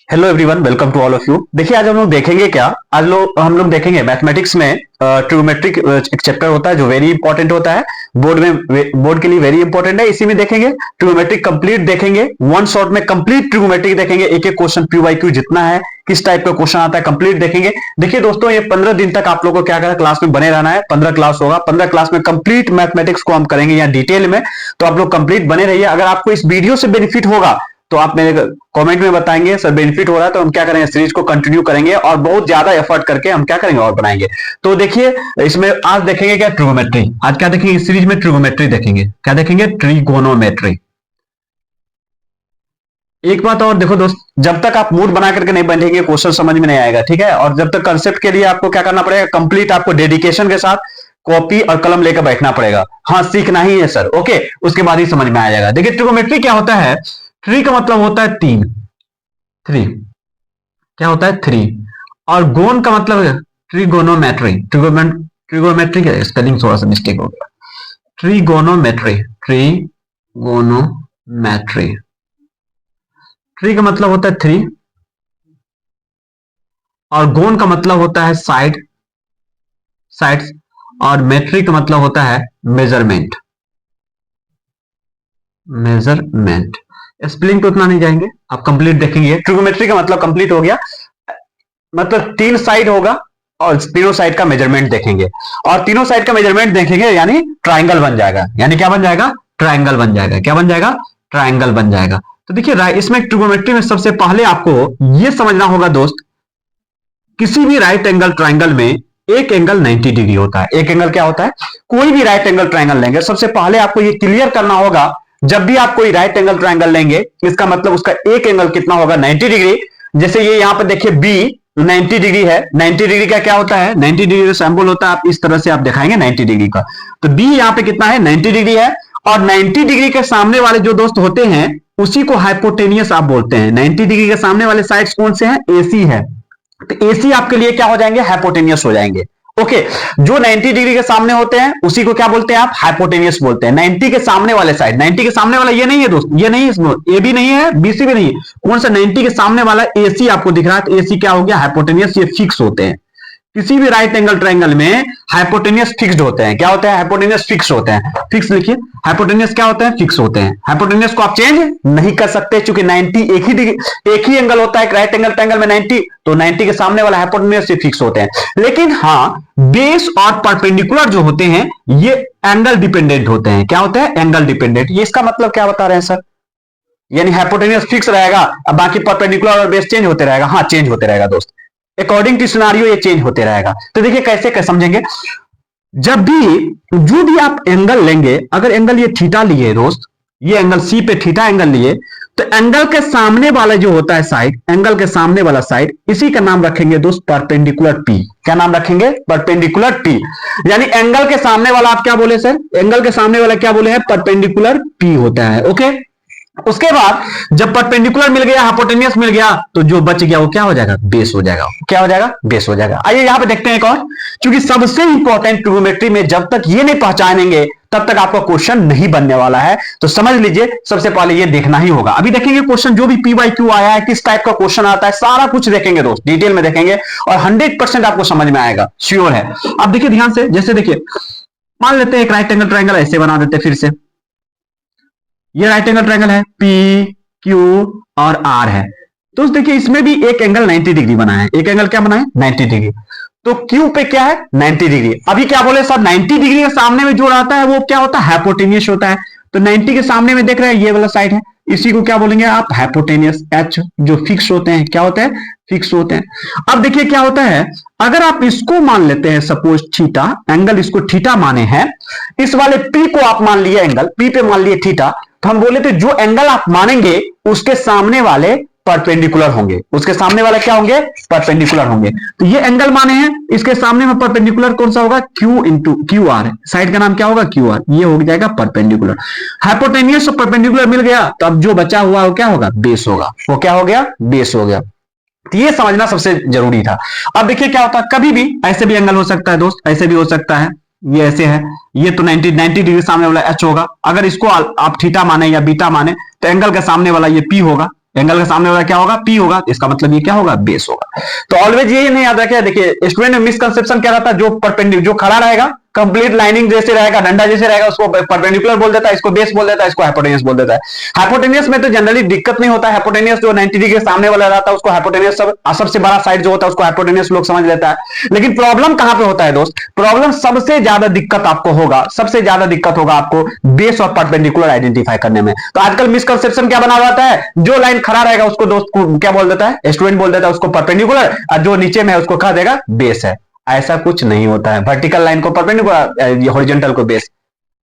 Hello everyone, welcome to all of you. देखिए, आज हम लोग देखेंगे क्या। हम लोग देखेंगे मैथमेटिक्स में ट्रिगोमेट्रिक एक चैप्टर होता है जो वेरी इंपॉर्टेंट होता है। बोर्ड के लिए वेरी इंपॉर्टेंट है। इसी में देखेंगे ट्रिगोमेट्रिक कंप्लीट देखेंगे, वन शॉट में कंप्लीट ट्रिगोमेट्रिक देखेंगे। एक एक क्वेश्चन क्यू बाई क्यू जितना है, किस टाइप का क्वेश्चन आता है, कंप्लीट देखेंगे। देखिए दोस्तों, ये 15 दिन तक आप लोगों को क्या करना, क्लास में बने रहना है। 15 क्लास होगा, 15 क्लास में कंप्लीट मैथमेटिक्स को हम करेंगे यहाँ डिटेल में। तो आप लोग कंप्लीट बने रहिए। अगर आपको इस वीडियो से बेनिफिट होगा तो आप मेरे कमेंट में बताएंगे सर बेनिफिट हो रहा है, तो हम क्या करेंगे, सीरीज को कंटिन्यू करेंगे और बहुत ज्यादा एफर्ट करके हम क्या करेंगे और बनाएंगे। तो देखिए, इसमें आज देखेंगे क्या, ट्रिगोमेट्री। आज क्या देखेंगे, इस सीरीज में ट्रिगोमेट्री देखेंगे। क्या देखेंगे, ट्रिगोनोमेट्री। एक बात और देखो दोस्त, जब तक आप मूड बना करके नहीं बैठेंगे क्वेश्चन समझ में नहीं आएगा, ठीक है। और जब तक कंसेप्ट के लिए आपको क्या करना पड़ेगा, कंप्लीट आपको डेडिकेशन के साथ कॉपी और कलम लेकर बैठना पड़ेगा। हाँ, सीखना ही है सर, ओके, उसके बाद ही समझ में आ जाएगा। देखिए, ट्रिगोमेट्री क्या होता है। थ्री का मतलब होता है तीन, थ्री क्या होता है, थ्री। और गोन का मतलब है ट्रिगोनोमेट्री। ट्रिगोमेट्री का स्पेलिंग थोड़ा सा मिस्टेक हो गया। Trigonometry, trigonometry. ट्री का मतलब होता है थ्री, और गोन का मतलब होता है साइड, साइड्स। और मेट्रिक का मतलब होता है मेजरमेंट, मेजरमेंट। स्पेलिंग तो उतना नहीं जाएंगे, आप कंप्लीट देखेंगे। ट्रिगोमेट्री का मतलब कंप्लीट हो गया, मतलब तीन साइड होगा और तीनों साइड का मेजरमेंट देखेंगे। और तीनों साइड का मेजरमेंट देखेंगे यानी ट्राइंगल बन जाएगा। यानी क्या बन जाएगा, ट्राइंगल बन जाएगा। क्या बन जाएगा, ट्राइंगल बन जाएगा। तो देखिए, इसमें ट्रिगोमेट्री में सबसे पहले आपको यह समझना होगा दोस्त, किसी भी राइट एंगल ट्राइंगल में एक एंगल 90 डिग्री होता है। एक एंगल क्या होता है, कोई भी राइट एंगल ट्राइंगल लेंगे, सबसे पहले आपको ये क्लियर करना होगा, जब भी आप कोई राइट एंगल ट्राइंगल लेंगे, इसका मतलब उसका एक एंगल कितना होगा, 90 डिग्री। जैसे ये यहां पर देखिए बी 90 डिग्री है। 90 डिग्री का क्या होता है, 90 डिग्री का सिंबल होता है, आप इस तरह से आप दिखाएंगे 90 डिग्री का। तो बी यहां पे कितना है, 90 डिग्री है। और 90 डिग्री के सामने वाले जो दोस्त होते हैं उसी को हाइपोटेनियस आप बोलते हैं। 90 डिग्री के सामने वाले साइड्स कौन से हैं, एसी है। तो एसी आपके लिए क्या हो जाएंगे, हाइपोटेनियस हो जाएंगे। ओके, जो 90 डिग्री के सामने होते हैं उसी को क्या बोलते हैं आप, हाइपोटेनियस बोलते हैं। 90 के सामने वाले साइड, 90 के सामने वाला ये नहीं है दोस्त, ये नहीं है, ए भी नहीं है, बीसी भी नहीं है। कौन सा, 90 के सामने वाला एसी आपको दिख रहा है, तो एसी क्या हो गया, हाइपोटेनियस। ये फिक्स होते हैं किसी भी राइट एंगल ट्रायंगल में, हाइपोटेनियस फिक्स्ड होते हैं। क्या होते हैं, हाइपोटेनियस फिक्स होते हैं। फिक्स लिखिए, हाइपोटेनियस क्या होते हैं, फिक्स होते हैं। हाइपोटेनियस को आप चेंज नहीं कर सकते, क्योंकि 90 एक ही एंगल होता है राइट एंगल ट्रायंगल में 90, तो 90 के सामने वाला हाइपोटेनियस से फिक्स होते हैं। लेकिन हाँ, बेस और परपेंडिकुलर जो होते हैं ये एंगल डिपेंडेंट होते हैं। क्या होते हैं, एंगल डिपेंडेंट। ये इसका मतलब क्या बता रहे हैं सर, यानी हाइपोटेनियस फिक्स रहेगा, अब बाकी परपेंडिकुलर और बेस चेंज होते रहेगा। हाँ, चेंज होते रहेगा दोस्त, अकॉर्डिंग टू सिनारियो ये चेंज होते रहेगा। तो देखिए कैसे कैसे समझेंगे, जब भी जो भी आप एंगल लेंगे, अगर एंगल ये थीटा लिए दोस्त, ये एंगल सी पे थीटा एंगल लिए, तो एंगल के सामने वाला जो होता है साइड, एंगल के सामने वाला साइड, इसी का नाम रखेंगे दोस्त परपेंडिकुलर पी। क्या नाम रखेंगे, परपेंडिकुलर पी। यानी एंगल के सामने वाला आप क्या बोले सर, एंगल के सामने वाला क्या बोले हैं, परपेंडिकुलर पी होता है। ओके, उसके बाद जब परपेंडिकुलर मिल गया, हाइपोटेनियस मिल गया, तो जो बच गया वो क्या हो जाएगा, बेस हो जाएगा। क्या हो जाएगा, बेस हो जाएगा। आइए यहां पे देखते हैं एक और, क्योंकि सबसे इंपॉर्टेंट ट्रिगोनोमेट्री में जब तक ये नहीं पहचानेंगे तब तक आपका क्वेश्चन नहीं बनने वाला है। तो समझ लीजिए, सबसे पहले ये देखना ही होगा। अभी देखेंगे क्वेश्चन, जो भी पी बाई क्यू आया है, किस टाइप का क्वेश्चन आता है, सारा कुछ देखेंगे दोस्त, डिटेल में देखेंगे और 100% आपको समझ में आएगा, श्योर है। अब देखिए ध्यान से, जैसे देखिए मान लेते हैं एक राइट एंगल ट्रायंगल ऐसे बना देते हैं। फिर से ये राइट एंगल ट्रायंगल है, पी क्यू और आर है। तो देखिए इसमें भी एक एंगल 90 डिग्री बना है। एक एंगल क्या बना है, 90 डिग्री। तो क्यू पे क्या है, 90 डिग्री। अभी क्या बोले सर, 90 डिग्री के सामने में जो रहता है वो क्या होता है, हाइपोटेनियस होता है। तो 90 के सामने में देख रहे हैं ये वाला साइड है, इसी को क्या बोलेंगे आप, हाइपोटेनियस। एच जो फिक्स होते हैं, क्या होते हैं, फिक्स होते हैं। अब देखिए क्या होता है, अगर आप इसको मान लेते हैं सपोज थीटा, एंगल इसको थीटा माने हैं, इस वाले पी को आप मान लिए, एंगल पी पे मान लिए थीटा, तो हम बोले थे जो एंगल आप मानेंगे उसके सामने वाले परपेंडिकुलर होंगे। उसके सामने वाले क्या होंगे, परपेंडिकुलर होंगे। तो ये एंगल माने हैं, इसके सामने में परपेंडिकुलर कौन सा होगा, Q into Q R, side का नाम क्या होगा, क्यू आर। ये हो जाएगा परपेंडिकुलर। हाइपोटेनियस और परपेंडिकुलर मिल गया, तो अब जो बचा हुआ वो क्या होगा, बेस होगा। वो क्या हो गया, बेस हो गया। तो ये समझना सबसे जरूरी था। अब देखिए क्या होता है, कभी भी ऐसे भी एंगल हो सकता है दोस्त, ऐसे भी हो सकता है। ये ऐसे है, ये तो 90 डिग्री सामने वाला एच होगा। अगर इसको आप थीटा माने या बीटा माने, तो एंगल के सामने वाला ये पी होगा। एंगल के सामने वाला क्या होगा, पी होगा, इसका मतलब ये क्या होगा, बेस होगा। तो ऑलवेज ये नहीं याद रखिए, देखिए स्टूडेंट में मिसकंसेप्शन क्या रहता है, जो परपेंडिकुलर जो खड़ा रहेगा कंप्लीट लाइनिंग जैसे रहेगा, डंडा जैसे रहेगा, उसको परपेंडिकुलर बोल देता है, इसको बेस बोल देता है, इसको हाइपोटेनियस बोल देता है। हाइपोटेनियस में तो जनरली दिक्कत नहीं होता है, हाइपोटेनियस जो 90 डिग्री के सामने वाला रहता है उसको हाइपोटेनियस, सबसे बड़ा साइड जो होता है उसको हाइपोटेनियस लोग समझ लेता है। लेकिन प्रॉब्लम कहां पे होता है दोस्त, प्रॉब्लम सबसे ज्यादा दिक्कत आपको होगा, सबसे ज्यादा दिक्कत होगा आपको बेस और परपेंडिकुलर आइडेंटिफाई करने में। तो आजकल मिसकंसेप्शन क्या बना रहता है, जो लाइन खड़ा रहेगा उसको दोस्त को क्या बोल देता है, स्टूडेंट बोल देता है उसको परपेंडिकुलर, और जो नीचे में है उसको कह देगा बेस है। ऐसा कुछ नहीं होता है, वर्टिकल लाइन को परपेंडिकुलर, हॉरिजॉन्टल को बेस,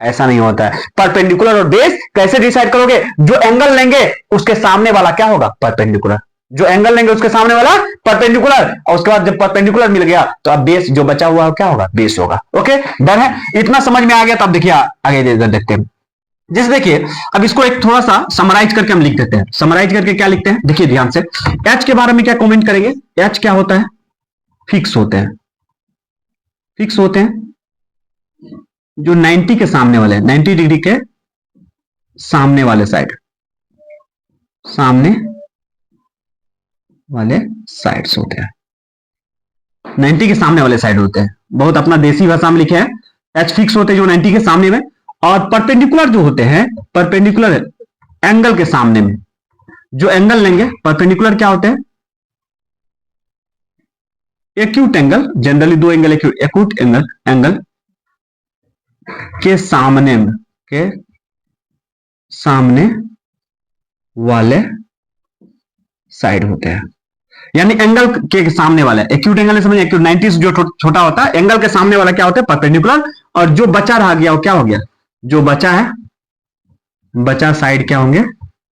ऐसा नहीं होता है। परपेंडिकुलर और बेस कैसे डिसाइड करोगे, जो एंगल लेंगे उसके सामने वाला क्या होगा, परपेंडिकुलर, जो एंगल लेंगे उसके सामने वाला परपेंडिकुलर, और उसके बाद जब परपेंडिकुलर मिल गया तो अब बेस जो बचा हुआ क्या होगा, बेस होगा। ओके डन है, इतना समझ में आ गया। तो अब देखिए आगे देखते हैं, जैसे देखिए अब इसको एक थोड़ा सा समराइज करके हम लिख देते हैं। समराइज करके क्या लिखते हैं, देखिए ध्यान से, एच के बारे में क्या कमेंट करेंगे, एच क्या होता है, फिक्स होते हैं, फिक्स होते हैं जो 90 के सामने वाले, 90 डिग्री के सामने वाले साइड, सामने वाले साइड्स होते हैं, 90 के सामने वाले साइड होते हैं। बहुत अपना देसी भाषा में लिखे हैं, एच फिक्स होते हैं जो 90 के सामने में, और परपेंडिकुलर जो होते हैं, परपेंडिकुलर एंगल के सामने में जो एंगल लेंगे, परपेंडिकुलर क्या होते हैं, एक्यूट एंगल, जनरली दो एंगल एक्यूट एंगल, एंगल के सामने में, के सामने वाले साइड होते हैं। यानी एंगल के सामने वाला, एक्यूट एंगल समझिए, एक्यूट 90 जो छोटा होता है, एंगल के सामने वाला क्या होता है, परपेंडिकुलर, और जो बचा रह गया वो क्या हो गया, जो बचा है, बचा साइड क्या होंगे,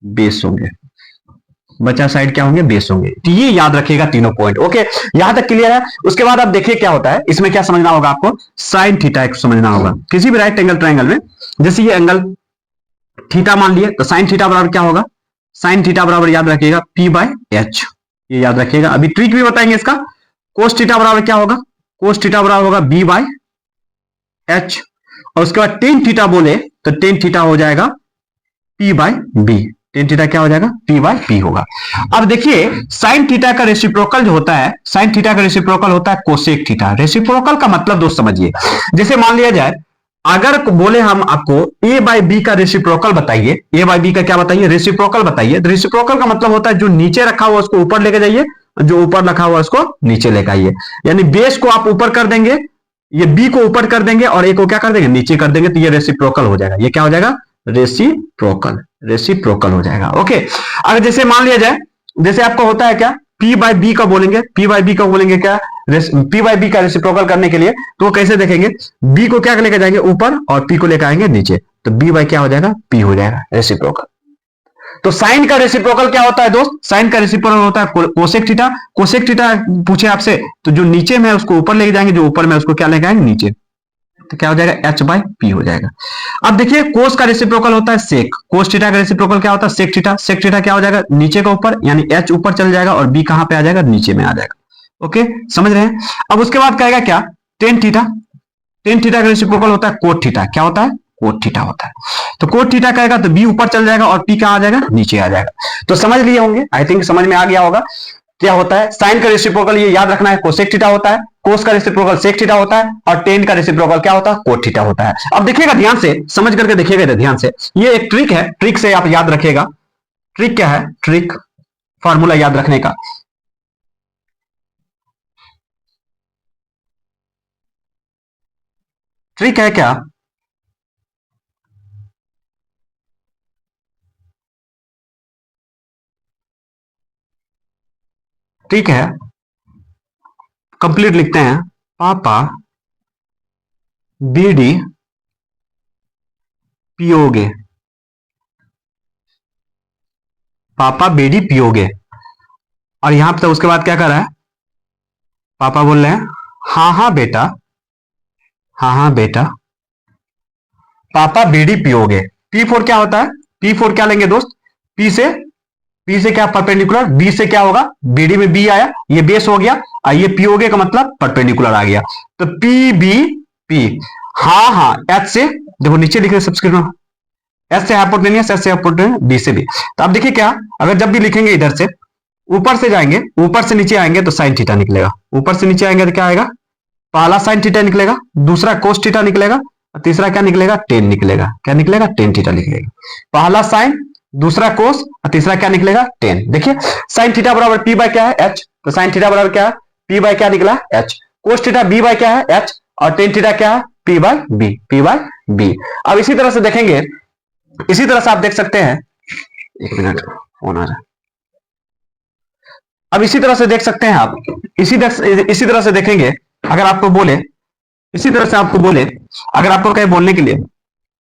बेस होंगे, बचा साइड क्या होंगे, बेस होंगे। तो ये याद रखिएगा तीनों पॉइंट। ओके यहां तक क्लियर है। उसके बाद आप देखिए क्या होता है, इसमें क्या समझना होगा आपको, साइन थीटा समझना होगा। किसी भी राइट एंगल ट्रायंगल में जैसे ये एंगल थीटा मान लिए, तो साइन थीटा बराबर क्या होगा, साइन थीटा बराबर याद रखिएगा पी बाय एच, ये याद रखिएगा। अभी ट्रिक भी बताएंगे इसका। कोस थीटा बराबर क्या होगा, कोस थीटा बराबर होगा बी बाय एच, और उसके बाद टेन थीटा बोले तो टेन थीटा हो जाएगा P by B, tan theta क्या हो जाएगा, पी बाय पी होगा। अब देखिए साइन थीटा का रेसिप्रोकल जो होता है, साइन थीटा का रेसिप्रोकल होता है कोसेक थीटा। रेसिप्रोकल का मतलब दोस्त समझिए, जैसे मान लिया जाए अगर बोले हम आपको ए बाय बी का रेसिप्रोकल बताइए, ए बाय बी का क्या बताइए, रेसिप्रोकल बताइए। तो रेसिप्रोकल का मतलब होता है जो नीचे रखा हुआ उसको ऊपर लेके जाइए, जो ऊपर रखा हुआ उसको नीचे लेकर आइए। यानी बेस को आप ऊपर कर देंगे, ये बी को ऊपर कर देंगे, और ए को क्या कर देंगे, नीचे कर देंगे, तो ये रेसिप्रोकल हो जाएगा। ये क्या हो जाएगा, रेसिप्रोकल, रेसिप्रोकल हो जाएगा। ओके अगर जैसे मान लिया जाए, जैसे आपको होता है क्या, पी बाय बी का बोलेंगे, पी बाय बी का बोलेंगे क्या, पी बाय बी का रेसिप्रोकल करने के लिए तो वो कैसे देखेंगे, बी को क्या लेकर जाएंगे ऊपर और पी को लेकर आएंगे नीचे, तो बी बाय क्या हो जाएगा, पी हो जाएगा, रेसिप्रोकल। तो साइन का रेसिप्रोकल क्या होता है दोस्त, साइन का रेसिप्रोकल होता है कोसेक थीटा। कोसेक थीटा पूछे आपसे तो जो नीचे में है उसको ऊपर लेके जाएंगे, जो ऊपर में उसको क्या लेके आएंगे, नीचे, तो क्या हो जाएगा, एच बाय पी हो जाएगा। अब देखिए कोस का रेसिप्रोकल होता है सेक, कोस थीटा का रेसिप्रोकल क्या होता है, सेक थीटा। सेक थीटा क्या हो जाएगा, नीचे का ऊपर, यानी एच ऊपर चल जाएगा और बी कहां पे आ जाएगा, नीचे में आ जाएगा। ओके समझ रहे हैं। अब उसके बाद कहेगा क्या, टेन थीटा। टेन थीटा का रेसिप्रोकल होता है कोट थीटा। क्या होता है, कोट थीटा होता है। तो कोट थीटा कहेगा तो बी ऊपर चल जाएगा और पी कहां आ जाएगा, नीचे आ जाएगा। तो समझ लिए होंगे, आई थिंक समझ में आ गया होगा क्या होता है। साइन का रेसिप्रोकल ये याद रखना है, कोसेक थीटा होता है। कोस का रेसिप्रोकल सेक थीटा होता है, और टेन का रेसिप्रोकल क्या होता है, कोट थीटा होता है। अब देखिएगा ध्यान से, समझ करके देखिएगा ध्यान से, ये एक ट्रिक है, ट्रिक से आप याद रखिएगा। ट्रिक क्या है, ट्रिक फॉर्मूला याद रखने का। ट्रिक है क्या, ट्रिक है, कंप्लीट लिखते हैं, पापा बीडी पियोगे, पापा बीडी पियोगे। और यहां पे तो उसके बाद क्या कर रहा है, पापा बोल रहे हैं हाँ हाँ बेटा, हाँ हाँ बेटा, पापा बीड़ी पियोगे। पी फोर क्या होता है, पी फोर क्या लेंगे दोस्त, पी से, पी से क्या परपेंडिकुलर, बी से क्या होगा, बीडी में बी आया, ये बेस हो गया, और ये पियोगे का मतलब परपेंडिकुलर आ गया। तो पी बी पी, हाँ हाँ एच से देखो नीचे लिखे सबस्क्रिप्ट में, एस से हाइपोटेनियस, एस से हाइपोटेनियस, बी से बी। तो आप देखिए क्या, अगर जब भी लिखेंगे इधर से ऊपर से जाएंगे, ऊपर से नीचे आएंगे तो साइन थीटा निकलेगा, ऊपर से नीचे आएंगे तो क्या आएगा, पहला साइन थीटा निकलेगा, दूसरा कोस थीटा निकलेगा, और तीसरा क्या निकलेगा, टेन निकलेगा। क्या निकलेगा, टेन थीटा निकलेगा। पहला साइन, दूसरा कोस, और तीसरा क्या निकलेगा, टेन। देखिए साइन थीटा बराबर पी बाय क्या है, एच। तो साइन थीटा बराबर क्या है, पी बाय क्या निकला, H. Cos theta B by क्या है, एच। और टेन थीटा क्या है, P by B, P by B. अब इसी तरह से देखेंगे, इसी तरह से आप देख सकते हैं, एक मिनट फोन आ रहा है। अब इसी तरह से देख सकते हैं आप, इसी तरह से देखेंगे, अगर आपको बोले, इसी तरह से आपको बोले, अगर आपको कहे बोलने के लिए,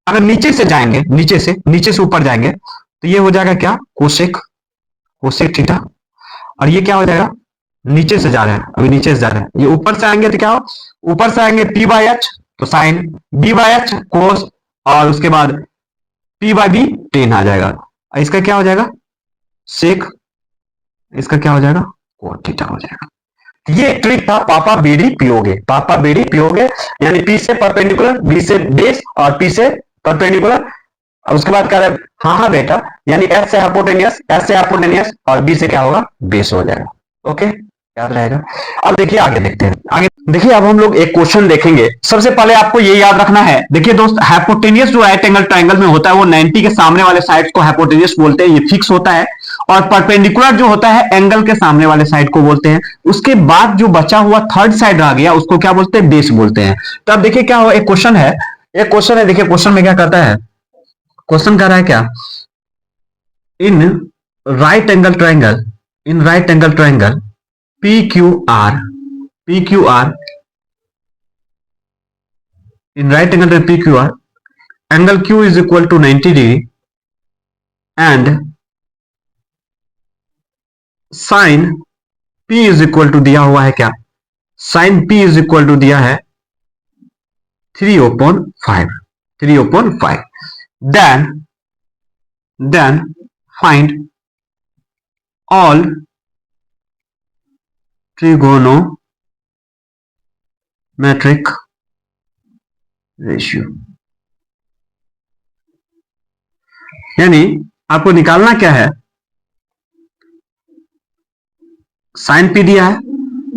अगर नीचे से जाएंगे, नीचे से ऊपर जाएंगे तो ये हो जाएगा क्या, कोसेक, कोसेक थीटा। और ये क्या हो जाएगा, नीचे से जा रहे हैं, अभी नीचे से जा रहे हैं, ये ऊपर से आएंगे तो क्या हो, ऊपर से आएंगे पी बाय एच तो साइन, बी बाय एच कोस, और उसके बाद पी बाय बी टेन आ जाएगा। इसका क्या हो जाएगा, सेक, इसका क्या हो जाएगा, कोट थीटा हो जाएगा। ये ट्रिक था पापा बीडी पियोगे, पापा बीडी पियोगे, यानी पी से परपेंडिकुलर, बी से बेस, और पी से परपेंडिकुलर, और उसके बाद क्या है, हाँ बेटा, यानी एस से हाइपोटेनियस, एस से हाइपोटेनियस, और बी से क्या होगा, बेस हो जाएगा। ओके, याद रहेगा। अब देखिए आगे देखते हैं, आगे देखिए, अब हम लोग एक क्वेश्चन देखेंगे। सबसे पहले आपको ये याद रखना है, देखिए दोस्त, हाइपोटेनियस जो राइट एंगल ट्रायंगल में होता है वो 90 के सामने वाले साइड को हाइपोटेनियस बोलते हैं, ये फिक्स होता है। और परपेंडिकुलर जो होता है एंगल के सामने वाले साइड को बोलते हैं। उसके बाद जो बचा हुआ थर्ड साइड रह गया उसको क्या बोलते हैं, बेस बोलते हैं। तो अब देखिए क्या हो, एक क्वेश्चन है, देखिए क्वेश्चन में क्या कहता है, क्वेश्चन कह रहा है क्या, in right angle triangle, in right angle triangle PQR, PQR, in right angle triangle PQR, angle Q is equal to 90 degree and sin P is equal to दिया हुआ है क्या, sin P is equal to दिया है 3/5, 3/5, then find all trigonometric ratio. यानी आपको निकालना क्या है, साइन पी दिया है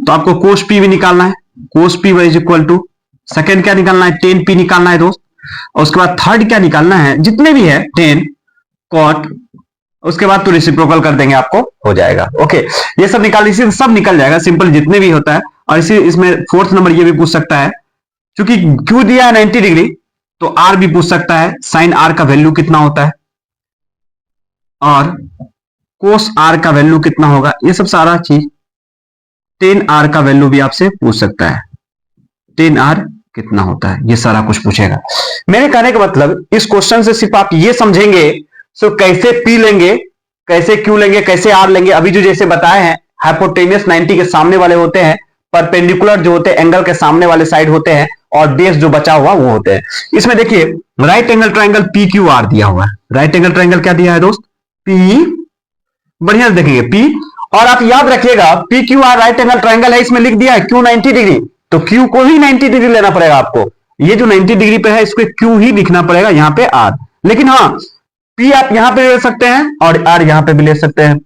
तो आपको कोस पी भी निकालना है, cos P is equal to, second क्या निकालना है, टेन पी निकालना है दोस्त। और उसके बाद थर्ड क्या निकालना है, जितने भी है टेन कॉट, उसके बाद तो रेसिप्रोकल कर देंगे, आपको हो जाएगा। ओके, ये सब निकाल, इसी सब निकल जाएगा सिंपल, जितने भी होता है। और इसी इसमें फोर्थ नंबर ये भी पूछ सकता है, क्योंकि क्यू दिया है 90 डिग्री तो आर भी पूछ सकता है, साइन आर का वैल्यू कितना होता है और कोस आर का वैल्यू कितना होगा, ये सब सारा चीज। टेन आर का वैल्यू भी आपसे पूछ सकता है, टेन आर कितना होता है, ये सारा कुछ पूछेगा। मेरे कहने का मतलब इस क्वेश्चन से सिर्फ आप ये समझेंगे, सो कैसे पी लेंगे, कैसे क्यू लेंगे, कैसे आर लेंगे। अभी जो जैसे बताए हैं, हाइपोटेनियस 90 के सामने वाले होते हैं, परपेंडिकुलर जो होते हैं एंगल के सामने वाले साइड होते हैं, और बेस जो बचा हुआ वो होते हैं। इसमें देखिए right angle triangle P Q R दिया हुआ है, राइट एंगल ट्रायंगल क्या दिया है दोस्त, पी, बढ़िया से देखेंगे पी, और आप याद रखिएगा P Q R right angle triangle है, इसमें लिख दिया है क्यू 90 डिग्री, तो क्यू को ही 90 डिग्री लेना पड़ेगा आपको। ये जो 90 डिग्री पे है इसको क्यू ही लिखना पड़ेगा, यहाँ पे आर। लेकिन हाँ, पी आप यहां पे ले सकते हैं और आर यहां पे भी ले सकते हैं,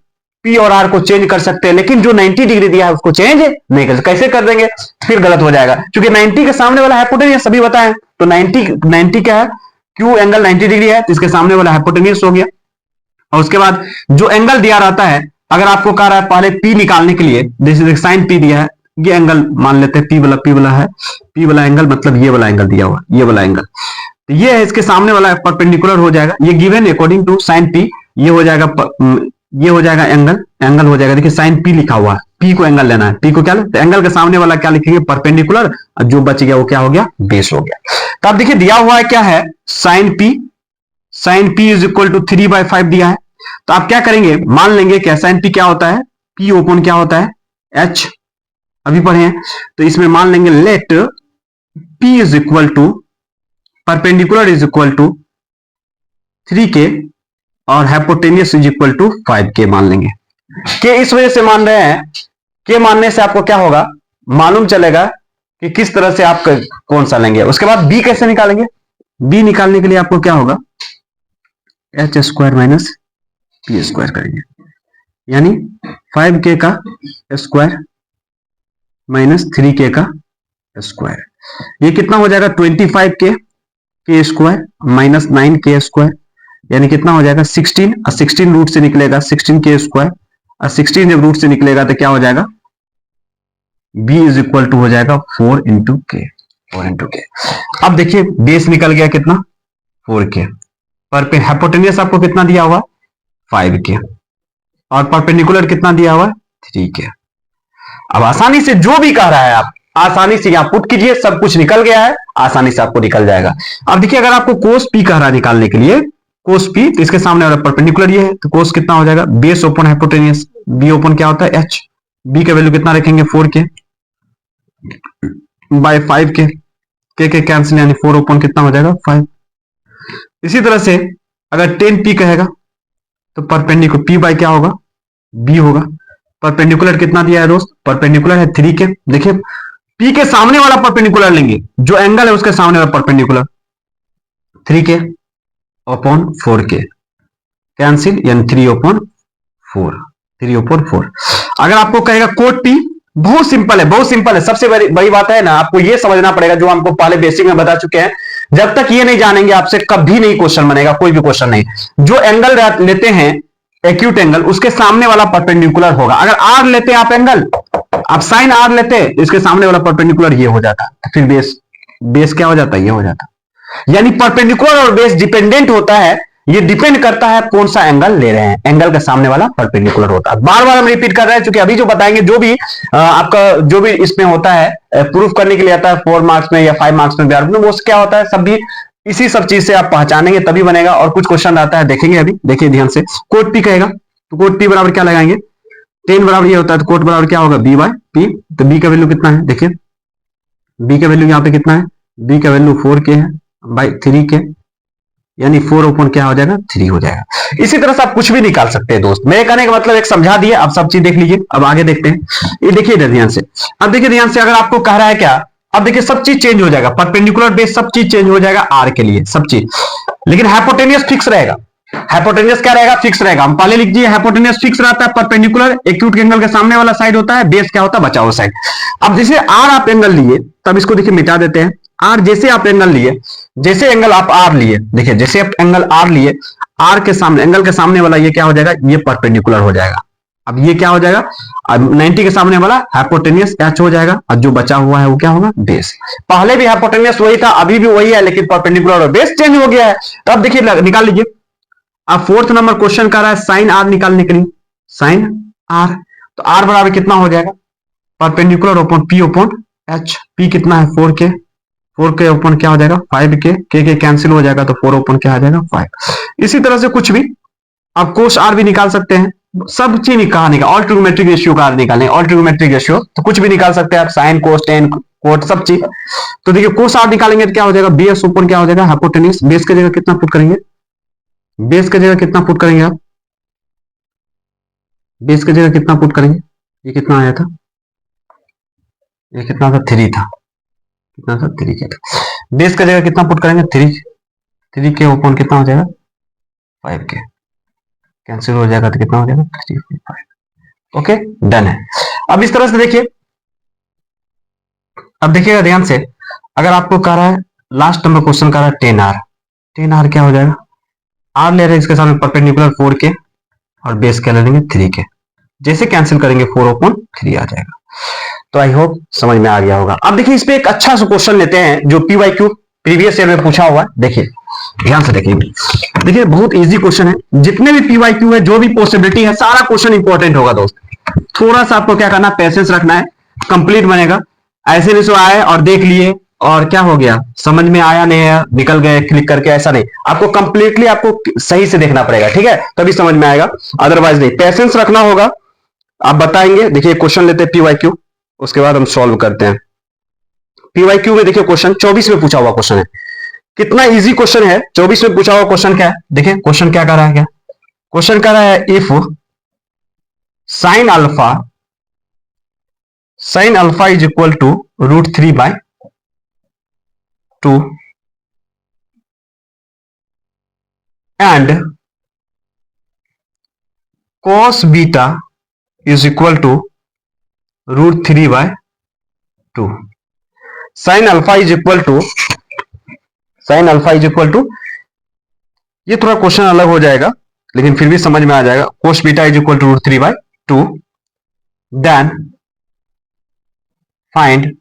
पी और आर को चेंज कर सकते हैं, लेकिन जो 90 डिग्री दिया है उसको चेंज नहीं कर सकते। कैसे कर देंगे, फिर गलत हो जाएगा, क्योंकि 90 के सामने वाला हाइपोटेनियस सभी बताएं, तो 90 क्या है, क्यू एंगल 90 डिग्री है तो इसके सामने वाला हाइपोटेनियस हो गया। और उसके बाद जो एंगल दिया रहता है, अगर आपको कह रहा है पहले पी निकालने के लिए, जैसे साइन पी दिया है, ये एंगल मान लेते हैं पी वाला है, पी वाला एंगल मतलब ये वाला एंगल दिया हुआ, ये वाला एंगल, तो ये है इसके सामने वाला परपेंडिकुलर हो जाएगा, ये given according to sine P, ये हो जाएगा एंगल हो जाएगा। देखिए साइन पी लिखा हुआ है, पी को एंगल लेना है, पी को क्या लेते, एंगल के सामने वाला क्या लिखेंगे, परपेंडिकुलर, और जो बच गया वो क्या हो गया, बेस हो गया। तो अब देखिए दिया हुआ है क्या है, sine P is equal to 3/5 दिया है। तो आप क्या करेंगे, मान लेंगे क्या, साइन पी क्या होता है, पी ओपन क्या होता है, एच, अभी पढ़े हैं, तो इसमें मान लेंगे let P is equal to perpendicular is equal to 3k और hypotenuse is equal to 5k मान लेंगे। के इस वजह से मान रहे हैं, के मानने से आपको क्या होगा, मालूम चलेगा कि किस तरह से आप कौन सा लेंगे। उसके बाद बी कैसे निकालेंगे, बी निकालने के लिए आपको क्या होगा, H square minus P square करेंगे, यानी 5k का स्क्वायर माइनस 3k का स्क्वायर, ये कितना हो जाएगा 25k के स्क्वायर माइनस 9k स्क्वायर, यानी कितना हो जाएगा 16, और 16 रूट से निकलेगा 16k स्क्वायर, और 16 जब रूट से निकलेगा तो क्या हो जाएगा b इज इक्वल टू हो जाएगा 4 इंटू के, 4 इंटू के। अब देखिए बेस निकल गया कितना 4k, पर हाइपोटेनियस आपको कितना दिया हुआ 5k, और परपेंडिकुलर कितना दिया हुआ 3k। अब आसानी से जो भी कह रहा है आप आसानी से यहां पुट कीजिए, सब कुछ निकल गया है, आसानी से आपको निकल जाएगा। अब देखिए अगर आपको कोस पी कह रहा है निकालने के लिए, कोस पी तो इसके सामने वाला परपेंडिकुलर ये है, तो कोस कितना हो जाएगा base open hypotenuse, be open क्या होता है एच, बी का वैल्यू कितना रखेंगे 4k बाय 5k, के कैंसिल, यानी 4 ओपन कितना हो जाएगा 5। इसी तरह से अगर 10p कहेगा तो परपेंडिकुलर p बाय क्या होगा b होगा, परपेंडिकुलर कितना दिया है दोस्त, परपेंडिकुलर है 3k। देखिए p के सामने वाला परपेंडिकुलर लेंगे, जो एंगल है उसके सामने वाला perpendicular 3k upon 4k cancel, यानी 3 अपॉन 4, 3 अपॉन 4। अगर आपको कहेगा कोट p, बहुत सिंपल है, बहुत सिंपल है। सबसे बड़ी बात है ना, आपको ये समझना पड़ेगा जो हमको पहले बेसिक में बता चुके हैं, जब तक ये नहीं जानेंगे आपसे कभी नहीं क्वेश्चन बनेगा, कोई भी क्वेश्चन नहीं। जो एंगल लेते हैं एक्यूट एंगल, उसके सामने वाला परपेंडिकुलर होगा। अगर आर लेते हैं आप एंगल, आप साइन आर लेते हैं, इसके सामने वाला परपेंडिकुलर ये हो जाता, तो फिर बेस क्या हो जाता है ये हो जाता। यानी परपेंडिकुलर और बेस डिपेंडेंट होता है, ये डिपेंड करता है कौन सा एंगल ले रहे हैं, एंगल के सामने वाला परपेंडिकुलर होता है। बार बार हम रिपीट कर रहे हैं, क्योंकि अभी जो बताएंगे जो भी आपका जो भी इसमें होता है प्रूफ करने के लिए आता है 4 मार्क्स में या 5 मार्क्स में भी, वो क्या होता है सब भी इसी सब चीज से आप पहचानेंगे तभी बनेगा। और कुछ क्वेश्चन आता है देखेंगे अभी, देखिए ध्यान से। कोट पी कहेगा तो कोट पी बराबर क्या लगाएंगे, 10 बराबर ये होता है, तो कोट बराबर क्या होगा बी बाय पी। तो बी का वैल्यू कितना है, देखिए बी का वैल्यू यहाँ पे कितना है, बी का वैल्यू 4k है बाई 3k, यानी 4 ओपन क्या हो जाएगा 3 हो जाएगा। इसी तरह से आप कुछ भी निकाल सकते हैं दोस्त, मेरे कहने का मतलब एक समझा दिए, अब सब चीज देख लीजिए। अब आगे देखते हैं, ये देखिए ध्यान से। अब देखिए ध्यान से, अगर आपको कह रहा है क्या, अब देखिए सब चीज चेंज हो जाएगा, परपेंडिकुलर बेस सब चीज चेंज हो जाएगा आर के लिए, सब चीज, लेकिन हाइपोटेनियस फिक्स रहेगा। हाइपोटेनियस क्या रहेगा, फिक्स रहेगा। हम पहले लिख दिए हाइपोटेनियस फिक्स रहता है, परपेंडिकुलर एक्यूट एंगल के सामने वाला साइड होता है, बेस क्या होता है बचा हुआ साइड। अब जैसे आर आप एंगल लिए, तब इसको देखिए मिटा देते हैं। आर जैसे आप एंगल लिए, जैसे एंगल आप आर लिए, देखिए जैसे आप एंगल आर लिए, आर के सामने एंगल के सामने वाला ये क्या हो जाएगा, ये परपेंडिकुलर हो जाएगा। अब ये क्या हो जाएगा, अब 90 के सामने वाला हाइपोटेनियस एच हो जाएगा, और जो बचा हुआ है वो क्या होगा बेस। पहले भी हाइपोटेनियस वही था, अभी भी वही है, लेकिन परपेंडिकुलर और बेस चेंज हो गया है। तो अब देखिए निकाल लीजिए। अब 4th नंबर क्वेश्चन कर रहा है साइन आर निकालने के लिए, साइन आर, तो आर बराबर कितना हो जाएगा, perpendicular open P open H, P कितना है 4k, 4k ओपन क्या हो जाएगा 5k, के कैंसिल हो जाएगा, तो 4 ओपन क्या आ जाएगा 5। इसी तरह से कुछ भी आप कोस आर भी निकाल सकते हैं, सब चीज निकालने का, ऑल ट्रिग्नोमेट्रिक रेशियो का आर निकालने, ऑल ट्रिग्नोमेट्रिक रेशियो तो कुछ भी निकाल सकते हैं आप, साइन कोस टेन कोट सब चीज। तो देखिए कोस आर निकालेंगे तो क्या हो जाएगा, बेस ओपन क्या हो जाएगा हाइपोटेनियस, बेस की जगह कितना पुट करेंगे, बेस की जगह कितना पुट करेंगे आप, बेस की जगह कितना पुट करेंगे, ये कितना आया था, ये कितना था 3 था, कितना था 3 के था। बेस की जगह कितना पुट करेंगे 3 के ओपन कितना हो जाएगा 5k, कैंसिल हो जाएगा तो कितना हो जाएगा 3.5। ओके डन है। अब इस तरह से देखिए, अब देखिएगा ध्यान से, अगर आपको कह रहा है लास्ट नंबर क्वेश्चन कह रहा है 10r, 10r क्या हो जाएगा, आर ले रहे हैं इसके सामने परपेंडिकुलर 4k और बेस क्या ले लेंगे 3k, जैसे कैंसिल करेंगे 4 ओपन 3 आ जाएगा। तो आई होप समझ में आ गया होगा। अब देखिए इस पे एक अच्छा सा क्वेश्चन लेते हैं जो पीवाईक्यू प्रीवियस ईयर में पूछा हुआ है, देखिए ध्यान से देखिए। देखिए बहुत इजी क्वेश्चन है, जितने भी पीवाईक्यू है जो भी पॉसिबिलिटी है सारा क्वेश्चन इंपॉर्टेंट होगा दोस्त। थोड़ा सा आपको क्या करना, पेशेंस रखना है, कंप्लीट बनेगा। ऐसे नहीं सो आए और देख लिए और क्या हो गया समझ में आया नहीं है निकल गए क्लिक करके, ऐसा नहीं, आपको कंप्लीटली आपको सही से देखना पड़ेगा, ठीक है, तभी समझ में आएगा, अदरवाइज नहीं। पेशेंस रखना होगा, आप बताएंगे। देखिए क्वेश्चन लेते हैं पीवाईक्यू, उसके बाद हम सॉल्व करते हैं। पीवाईक्यू में देखिए क्वेश्चन 24 में पूछा हुआ क्वेश्चन है, कितना इजी क्वेश्चन है। 24 में पूछा हुआ क्वेश्चन क्या है, देखिए क्वेश्चन क्या कर रहा है, क्या क्वेश्चन कर रहा है, if sine alpha is equal to √3/2 and cos beta is equal to √3/2। Sine alpha is equal to ये थोड़ा क्वेश्चन अलग हो जाएगा लेकिन फिर भी समझ में आ जाएगा। cos beta is equal to √3/2। Then find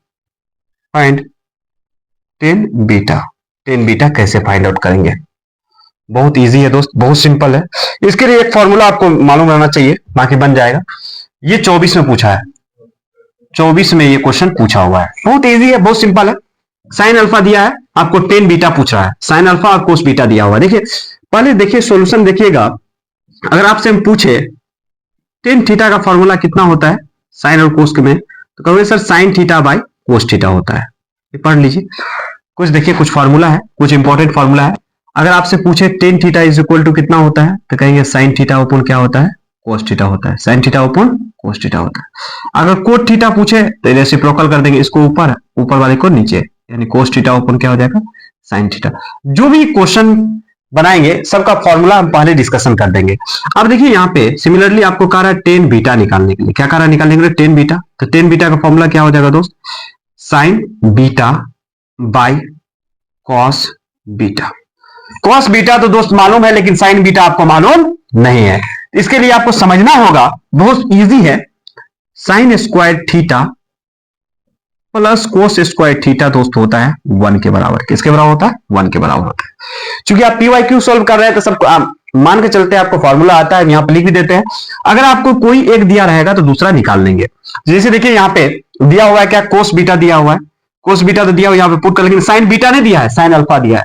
tan beta कैसे फाइंड आउट करेंगे? बहुत इजी है दोस्त, बहुत सिंपल है। इसके लिए एक फॉर्मूला आपको मालूम रहना चाहिए, बाकी बन जाएगा। ये 24 में पूछा है, 24 में ये क्वेश्चन पूछा हुआ है। बहुत इजी है, बहुत सिंपल है। साइन अल्फा दिया है, आपको टेन बीटा पूछ रहा है। साइन अल्फा और कोस बीटा दिया हुआ है। देखिए पहले देखिए सॉल्यूशन देखिएगा। अगर आपसे हम पूछे टेन थीटा का फॉर्मूला कितना होता है साइन और कोस के में, तो कहोगे sir sine theta by cos theta होता है। ये पढ़ लीजिए। कुछ देखिए कुछ फॉर्मूला है, कुछ इंपॉर्टेंट फॉर्मूला है। अगर आपसे पूछे tan theta is equal to कितना होता है, तो कहेंगे साइन थीटा ओपन क्या होता है, कोस थीटा होता है। Sine theta open cos theta होता है। अगर कोट थीटा पूछे तो रेसिप्रोकल कर देंगे, इसको ऊपर, ऊपर वाले को नीचे, यानी कोस थीटा ओपन क्या हो जाएगा, साइन थीटा। जो भी क्वेश्चन बनाएंगे सबका फॉर्मूला हम पहले डिस्कशन कर देंगे। अब देखिए यहाँ पे सिमिलरली आपको कह रहा है टेन बीटा निकालने के लिए। क्या कह रहा है निकालने के लिए? Tan beta. तो टेन बीटा का फॉर्मूला क्या हो जाएगा दोस्त, sign beta by cos beta. Cos beta तो दोस्त मालूम है, लेकिन साइन बीटा आपको मालूम नहीं है। इसके लिए आपको समझना होगा, बहुत इजी है। Sine square theta plus cos square theta दोस्त होता है 1 के बराबर। किसके बराबर होता है? 1 के बराबर होता है। क्योंकि आप PYQ सोल्व कर रहे हैं तो सब मान के चलते हैं, आपको फॉर्मूला आता है, यहां पे लिख भी देते हैं। अगर आपको कोई एक दिया रहेगा तो दूसरा निकाल लेंगे। जैसे देखिए यहाँ पे दिया हुआ है क्या, कोस बीटा दिया हुआ है। कोस बीटा तो दिया हुआ, यहाँ पे पुट कर, लेकिन साइन बीटा नहीं दिया है, साइन अल्फा दिया है।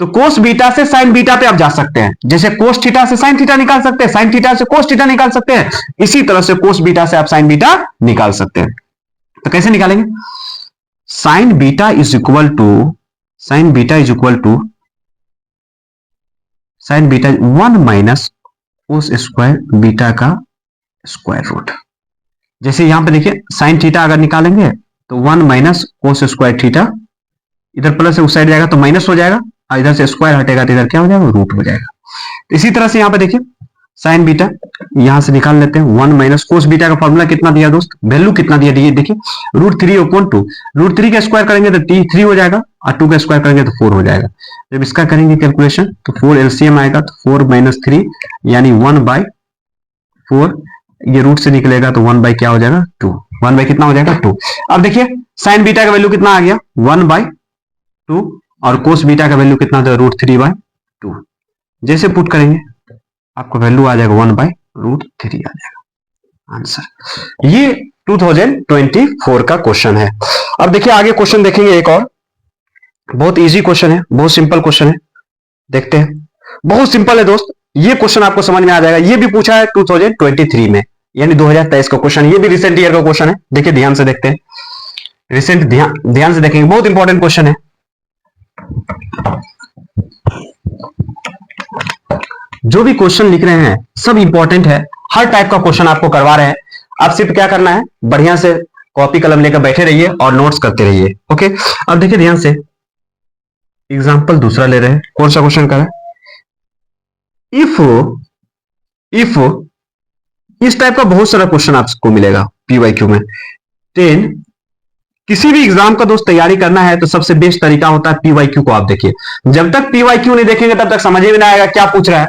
तो कोस बीटा से साइन बीटा पे आप जा सकते हैं। जैसे कोस थीटा से साइन थीटा निकाल सकते हैं, साइन थीटा से कोस थीटा निकाल सकते हैं, इसी तरह से कोस बीटा से आप साइन बीटा निकाल सकते हैं। तो कैसे निकालेंगे? Sine beta is equal to 1 minus cos square beta का स्क्वायर रूट। जैसे यहां पे देखिए साइन थीटा अगर निकालेंगे तो 1 माइनस कोस स्क्वायर थीटा, इधर प्लस से उस साइड जाएगा तो माइनस हो जाएगा, और इधर से स्क्वायर हटेगा तो इधर क्या हो जाएगा, रूट हो जाएगा। इसी तरह से यहां पे देखिए साइन बीटा यहां से निकाल लेते हैं। 1 माइनस कोस बीटा का फॉर्मूला कितना दिया दोस्त, वैल्यू कितना दिया देखिए, √3/2। √3 का स्क्वायर करेंगे तो 3 हो जाएगा, और 2 का स्क्वायर करेंगे तो 4 हो जाएगा। जब इसका करेंगे कैलकुलेशन तो 4 एलसीएम आएगा, तो 4 - 3 यानी 1/4। ये रूट से निकलेगा तो 1 बाई क्या हो जाएगा, 2। 1 बाई कितना हो जाएगा, 2। अब देखिए साइन बीटा का वैल्यू कितना आ गया, 1/2, और कोस बीटा का वैल्यू कितना था, √3/2। जैसे पुट करेंगे आपको वैल्यू आ जाएगा 1/√3 आ जाएगा आंसर। ये 2024 का क्वेश्चन है। अब देखिए आगे क्वेश्चन देखेंगे एक और, बहुत इजी क्वेश्चन है, बहुत सिंपल क्वेश्चन है। देखते हैं, बहुत सिंपल है दोस्त। ये क्वेश्चन आपको समझ में आ जाएगा। ये भी पूछा है 2023 में, यानी 2023 का क्वेश्चन। ये भी रिसेंट ईयर का क्वेश्चन है। देखिए ध्यान से देखते हैं, रिसेंट ध्यान से देखेंगे, बहुत इंपॉर्टेंट क्वेश्चन है। जो भी क्वेश्चन लिख रहे हैं सब इंपॉर्टेंट है, हर टाइप का क्वेश्चन आपको करवा रहे हैं। आप सिर्फ क्या करना है, बढ़िया से कॉपी कलम लेकर बैठे रहिए और नोट्स करते रहिए। ओके, अब देखिए ध्यान से एग्जांपल दूसरा ले रहे हैं। कौन सा क्वेश्चन कर रहा है, इफ इस टाइप का बहुत सारा क्वेश्चन आपको मिलेगा PYQ में। 10 किसी भी एग्जाम का दोस्त तैयारी करना है तो सबसे बेस्ट तरीका होता है PYQ को आप देखिए। जब तक PYQ नहीं देखेंगे तब तक समझ में नहीं आएगा क्या पूछ रहा है।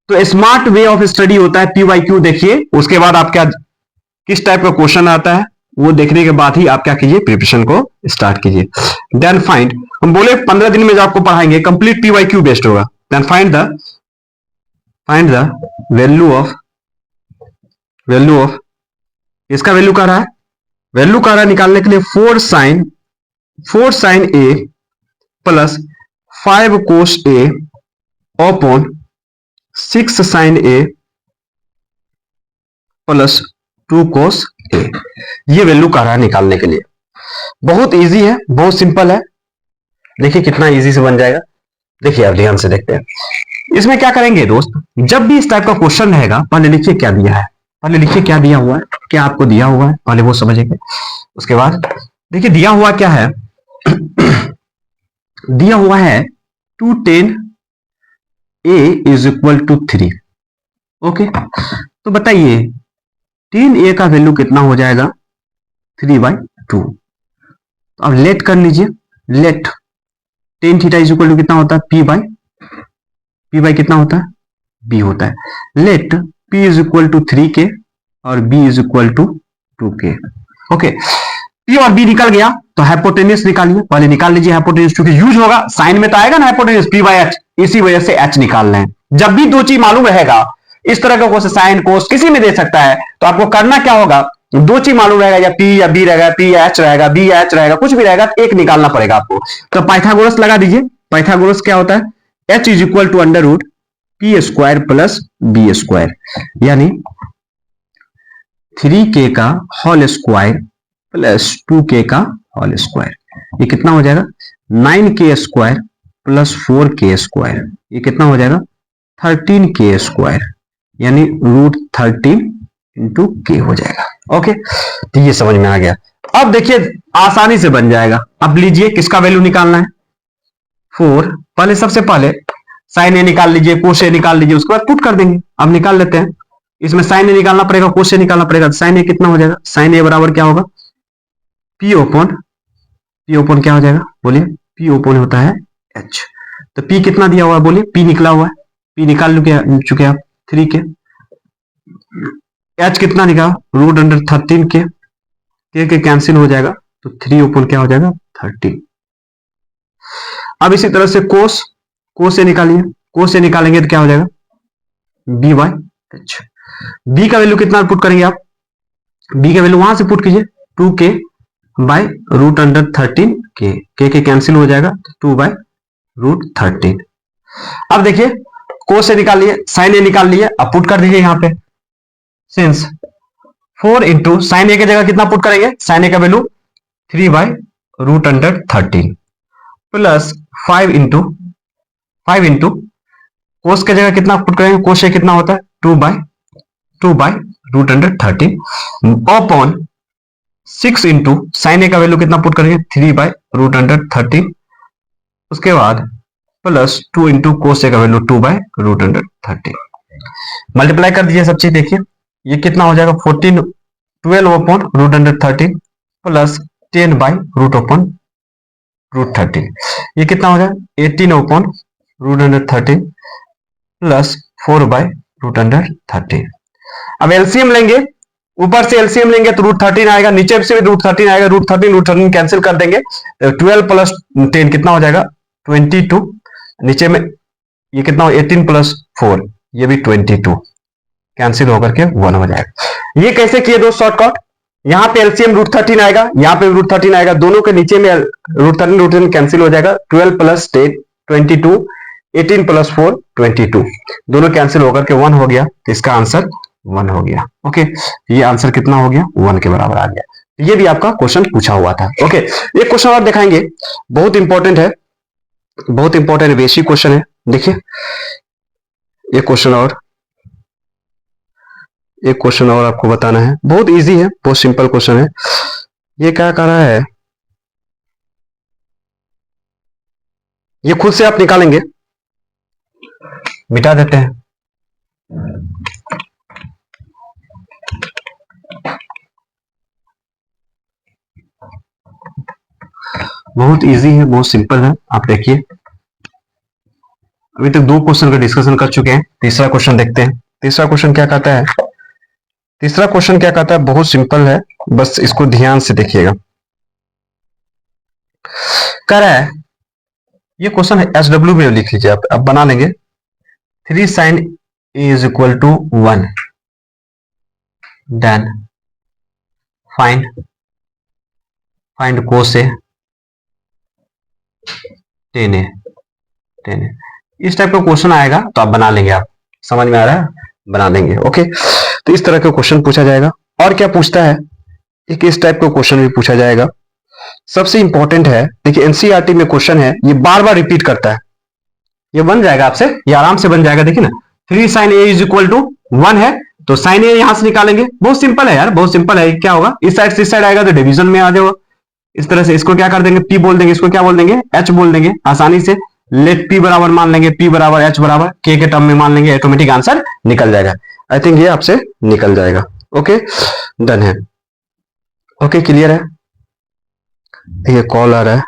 तो स्मार्ट वे ऑफ स्टडी होता है PYQ देखिए, उसके बाद आप क्या, किस टाइप का क्वेश्चन आता है वो देखने के बाद ही आप क्या कीजिए, प्रिपरेशन को स्टार्ट कीजिए। देन फाइंड, हम बोले 15 दिन में जो आपको पढ़ाएंगे कंप्लीट PYQ बेस्ड होगा। Then find the value of इसका वैल्यू क्या रहा है, वैल्यू का रहा निकालने के लिए 4 sin A plus 5 cos A upon 6 sin A plus 2 cos A। ये वैल्यू का रहा निकालने के लिए। बहुत इजी है, बहुत सिंपल है। देखिए कितना इजी से बन जाएगा। देखिए आप ध्यान से देखते हैं। इसमें क्या करेंगे दोस्त, जब भी इस टाइप का क्वेश्चन रहेगा पहले लिखिए क्या दिया है, पहले लिखिए क्या दिया हुआ है, क्या आपको दिया हुआ है पहले वो समझेंगे। उसके बाद देखिए दिया हुआ क्या है दिया हुआ है 210 A = 3। ओके, तो बताइए 3a का वैल्यू कितना हो जाएगा 3/2। अब लेट कर लीजिए, let tan theta is equal to कितना होता है p बाई कितना होता है b होता है। Let p is equal to 3k और b is equal to 2k। Okay, p और b निकल गया तो हाइपोटेन्यूस निकालिए, पहले निकाल लीजिए हाइपोटेन्यूस, क्योंकि यूज होगा साइन में तो आएगा ना हाइपोटेन्यूस p बाई h, इसी वजह से h निकाल रहे हैं। जब भी दो चीज मालूम रहेगा, इस तरह का कोस साइन कोस किसी में दे सकता है, तो आपको करना क्या होगा, दो चीज मालूम रहेगा, या p या b रहेगा, p या h रहेगा, b या h रहेगा, कुछ भी रहेगा, एक निकालना पड़ेगा आपको। तो पाइथागोरस लगा दीजिए। पाइथागोरस क्या होता है, h is equal to under root p square plus b square, यानी 3k का होल स्क्वायर प्लस 2k का होल स्क्वायर, ये कितना हो जाएगा 9k square plus 4k square, ये कितना हो जाएगा 13k स्क्वायर, यानी रूट 13 इंटू k हो जाएगा। ओके, तो ये समझ में आ गया। अब देखिए आसानी से बन जाएगा। अब लीजिए किसका वैल्यू निकालना है 4, पहले सबसे पहले साइन ए निकाल लीजिए, कोस ए निकाल लीजिए, उसके बाद पुट कर देंगे। अब निकाल लेते हैं, इसमें साइन ए निकालना पड़ेगा, कोस ए निकालना पड़ेगा। साइन ए कितना हो जाएगा, साइन ए बराबर क्या होगा p ओपन क्या हो जाएगा बोलिए, p ओपन होता है h। तो p कितना दिया हुआ है बोलिए, p निकला हुआ है, p निकाल चुके आप 3k, h कितना निकाला root under 13k, k cancel हो जाएगा तो 3 ओपन क्या हो जाएगा 13। अब इसी तरह से कोस से निकालिए, कोस से निकालेंगे तो क्या हो जाएगा b बाई h। b का वैल्यू कितना पुट करेंगे आप, b का वैल्यू वहां से पुट कीजिए 2k by root under 13k, k cancel हो जाएगा 2 बाई रूट 13। अब देखिए कोस से निकाल लिए, साइन ए निकाल लिए, अब पुट कर दीजिए यहां पे, सिंस 4 इंटू साइन ए की जगह कितना पुट करेंगे, साइन ए का value 3 by root under 13 plus 5 into cos की जगह कितना पुट करेंगे, कोस ए कितना होता है 2 by root under 13 upon 6 into sine A का वैल्यू कितना पुट करेंगे 3 बाई रूट अंडर 13, उसके बाद प्लस 2 इंटू कोस ए का value 2 by root under 13। Multiply कर दीजिए सब चीज, देखिए ये कितना हो जाएगा 12 upon root under 13 plus 10 by root upon root 13, ये कितना हो जाएगा 18 upon root under 13 plus 4 by root under 13। अब एलसीएम लेंगे, ऊपर से एलसीएम लेंगे तो रूट 13 आएगा, नीचे से भी रूट 13 आएगा, रूट 13 कैंसिल कर देंगे, 12 प्लस 10 कितना हो जाएगा 22, नीचे में ये कितना हो 18 प्लस 4 ये भी 22, कैंसिल होकर के 1 हो जाएगा। ये कैसे किए दोस्त शॉर्टकट, यहाँ पे एलसीएम रूट 13 आएगा, यहाँ पे रूट 13 आएगा, दोनों के नीचे में रूट 13 कैंसिल हो जाएगा, 12 प्लस 10 22, 18 प्लस 4 22, दोनों कैंसिल होकर के 1 हो गया, तो इसका आंसर 1 हो गया। ओके, ये आंसर कितना हो गया 1 के बराबर आ गया। ये भी आपका क्वेश्चन पूछा हुआ था। ओके, एक क्वेश्चन और दिखाएंगे, बहुत इंपॉर्टेंट है, बहुत इंपॉर्टेंट बेसिक क्वेश्चन है। देखिए एक क्वेश्चन और आपको बताना है, बहुत इजी है, बहुत सिंपल क्वेश्चन है। ये क्या कर रहा है, ये खुद से आप निकालेंगे, मिटा देते हैं। बहुत इजी है, बहुत सिंपल है, आप देखिए। अभी तक 2 क्वेश्चन का डिस्कशन कर चुके हैं, तीसरा क्वेश्चन देखते हैं। तीसरा क्वेश्चन क्या कहता है, बहुत सिंपल है, बस इसको ध्यान से देखिएगा। कह रहा है, ये क्वेश्चन है SW में लिख लीजिए आप, अब बना लेंगे। 3 sin A is equal to 1, then find cos A 10A। इस टाइप का क्वेश्चन आएगा तो आप बना लेंगे, आप समझ में आ रहा है, बना देंगे। ओके, तो इस तरह का क्वेश्चन पूछा जाएगा। और क्या पूछता है, एक इस टाइप का क्वेश्चन भी पूछा जाएगा। सबसे इंपॉर्टेंट है, देखिए एनसीईआरटी में क्वेश्चन है, ये बार बार रिपीट करता है, ये बन जाएगा आपसे, ये आराम से बन जाएगा। देखिए ना 3 sin A is equal to 1 है, तो sin A यहां से निकालेंगे, बहुत सिंपल है यार, बहुत सिंपल है। क्या होगा, इस साइड से इस साइड आएगा तो डिवीजन में आ जाएगा, इस तरह से इसको क्या कर देंगे P बोल देंगे, इसको क्या बोल देंगे H बोल देंगे, आसानी से। लेट P बराबर मान लेंगे, P बराबर H बराबर K के टर्म में मान लेंगे, ऑटोमेटिक आंसर निकल जाएगा। आई थिंक ये आपसे निकल जाएगा। ओके, डन है। ओके, क्लियर है। ये कॉल आ रहा है,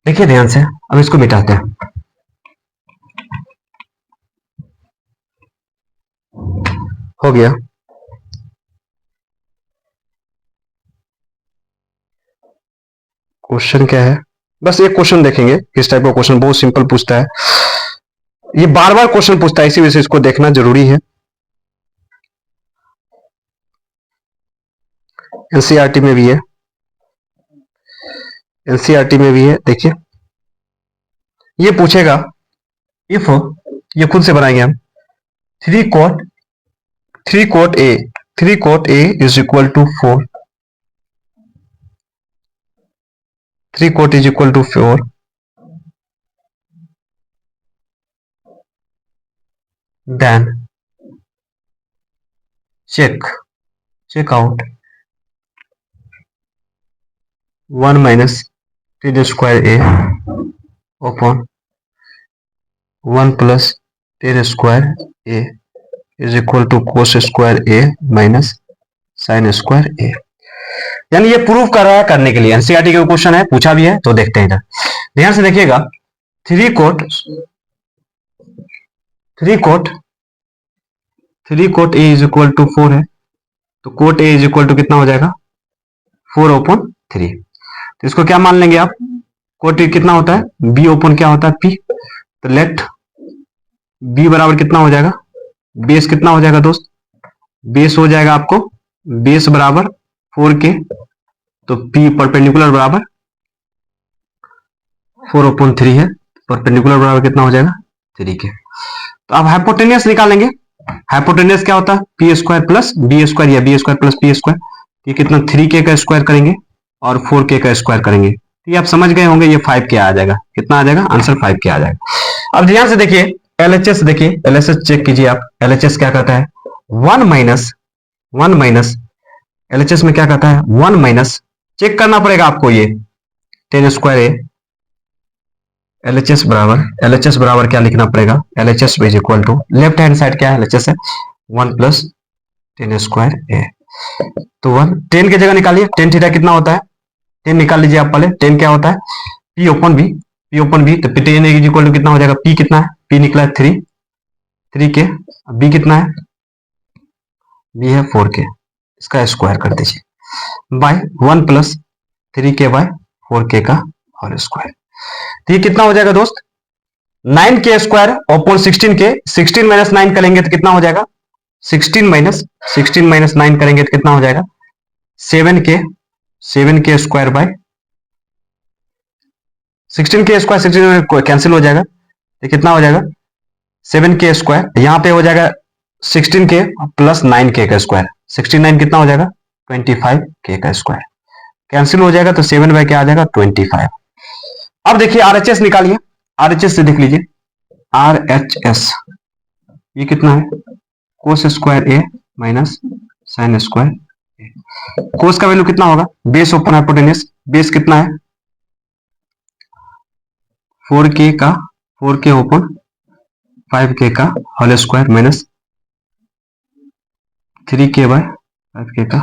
देखिए ध्यान से। अब इसको मिटाते हैं। हो गया। क्वेश्चन क्या है, बस एक क्वेश्चन देखेंगे किस टाइप का क्वेश्चन, बहुत सिंपल पूछता है। ये बार बार क्वेश्चन पूछता है, इसी वजह से इसको देखना जरूरी है। एनसीईआरटी में भी है, एनसीईआरटी में भी है। देखिए ये पूछेगा इफ, ये खुद से बनाएंगे हम, three cot, three cot A, three cot A is equal to 4, three cot is equal to 4, then check out 1 minus tan square a upon 1 plus tan square a is equal to cos square a minus sin square a। यानी ये prove कर रहा है, करने के लिए NCERT का question है, पूछा भी है, तो देखते हैं इधर ध्यान से देखिएगा। Three cot, three cot, three cot A is equal to 4 है, तो cot A is equal to कितना हो जाएगा 4 ओपन 3। तो इसको क्या मान लेंगे आप, कोट ए कितना होता है बी ओपन क्या होता है पी, तो लेट बी बराबर कितना हो जाएगा, बेस कितना हो जाएगा दोस्त, बेस हो जाएगा आपको बेस बराबर 4 के, तो पी परपेंडिकुलर बराबर 4 ओपन 3 है, परपेंडिकुलर बराबर कितना हो जाएगा 3 के। तो अब हाइपोटेनियस निकालेंगे। हाइपोटेनियस क्या होता है P square plus B square या B square plus P square, ये कितना 3k का स्क्वायर करेंगे और 4k का स्क्वायर करेंगे, तो ये आप समझ गए होंगे, ये 5k आ जाएगा। कितना आ जाएगा आंसर 5k आ जाएगा। अब ध्यान से देखिए एलएचएस, देखिए एलएचएस चेक कीजिए आप, एलएचएस क्या कहता है 1 माइनस, 1 माइनस, एलएचएस में क्या कहता है 1 माइनस, चेक करना पड़ेगा आपको ये tan स्क्वायर ए, एलएचएस बराबर क्या लिखना पड़ेगा, LHS is equal to left hand side क्या है एलएचएस है 1 प्लस tan स्क्वायर ए, तो 1 10 की जगह निकालिए, tan थीटा कितना होता है 10 निकाल लीजिए आप पहले, 10 क्या होता है P open B, P open B, तो tan इज इक्वल टू कितना हो जाएगा पी कितना है, पी निकला है 3, 3 के, बी कितना है बी है 4 के, इसका स्क्वायर कर दीजिए bye 1 plus 3k bye 4k का होल स्क्वायर। तो ये कितना हो जाएगा दोस्त 9k square open 16k, 16 minus 9 करेंगे तो कितना हो जाएगा 16 माइनस 9 करेंगे तो कितना हो जाएगा 7k, 7k square bye 16k square, 16 cancel हो जाएगा, तो कितना हो जाएगा 7k स्क्वायर, यहां पे हो जाएगा 16k प्लस 9k का स्क्वायर, 69 कितना हो जाएगा 25k का स्क्वायर, कैंसिल हो जाएगा, तो 7 बाय क्या आ जाएगा 25। अब देखिए आरएचएस निकालिए, आरएचएस से देख लीजिए, आरएचएस ये कितना है कोस स्क्वायर ए माइनस साइन स्क्वायर ए, कोस का वैल्यू कितना होगा बेस ओपन हाइपोटेन्यूस, बेस कितना है 4k का, 4k ओपन 5k का whole square minus 3k by 5k का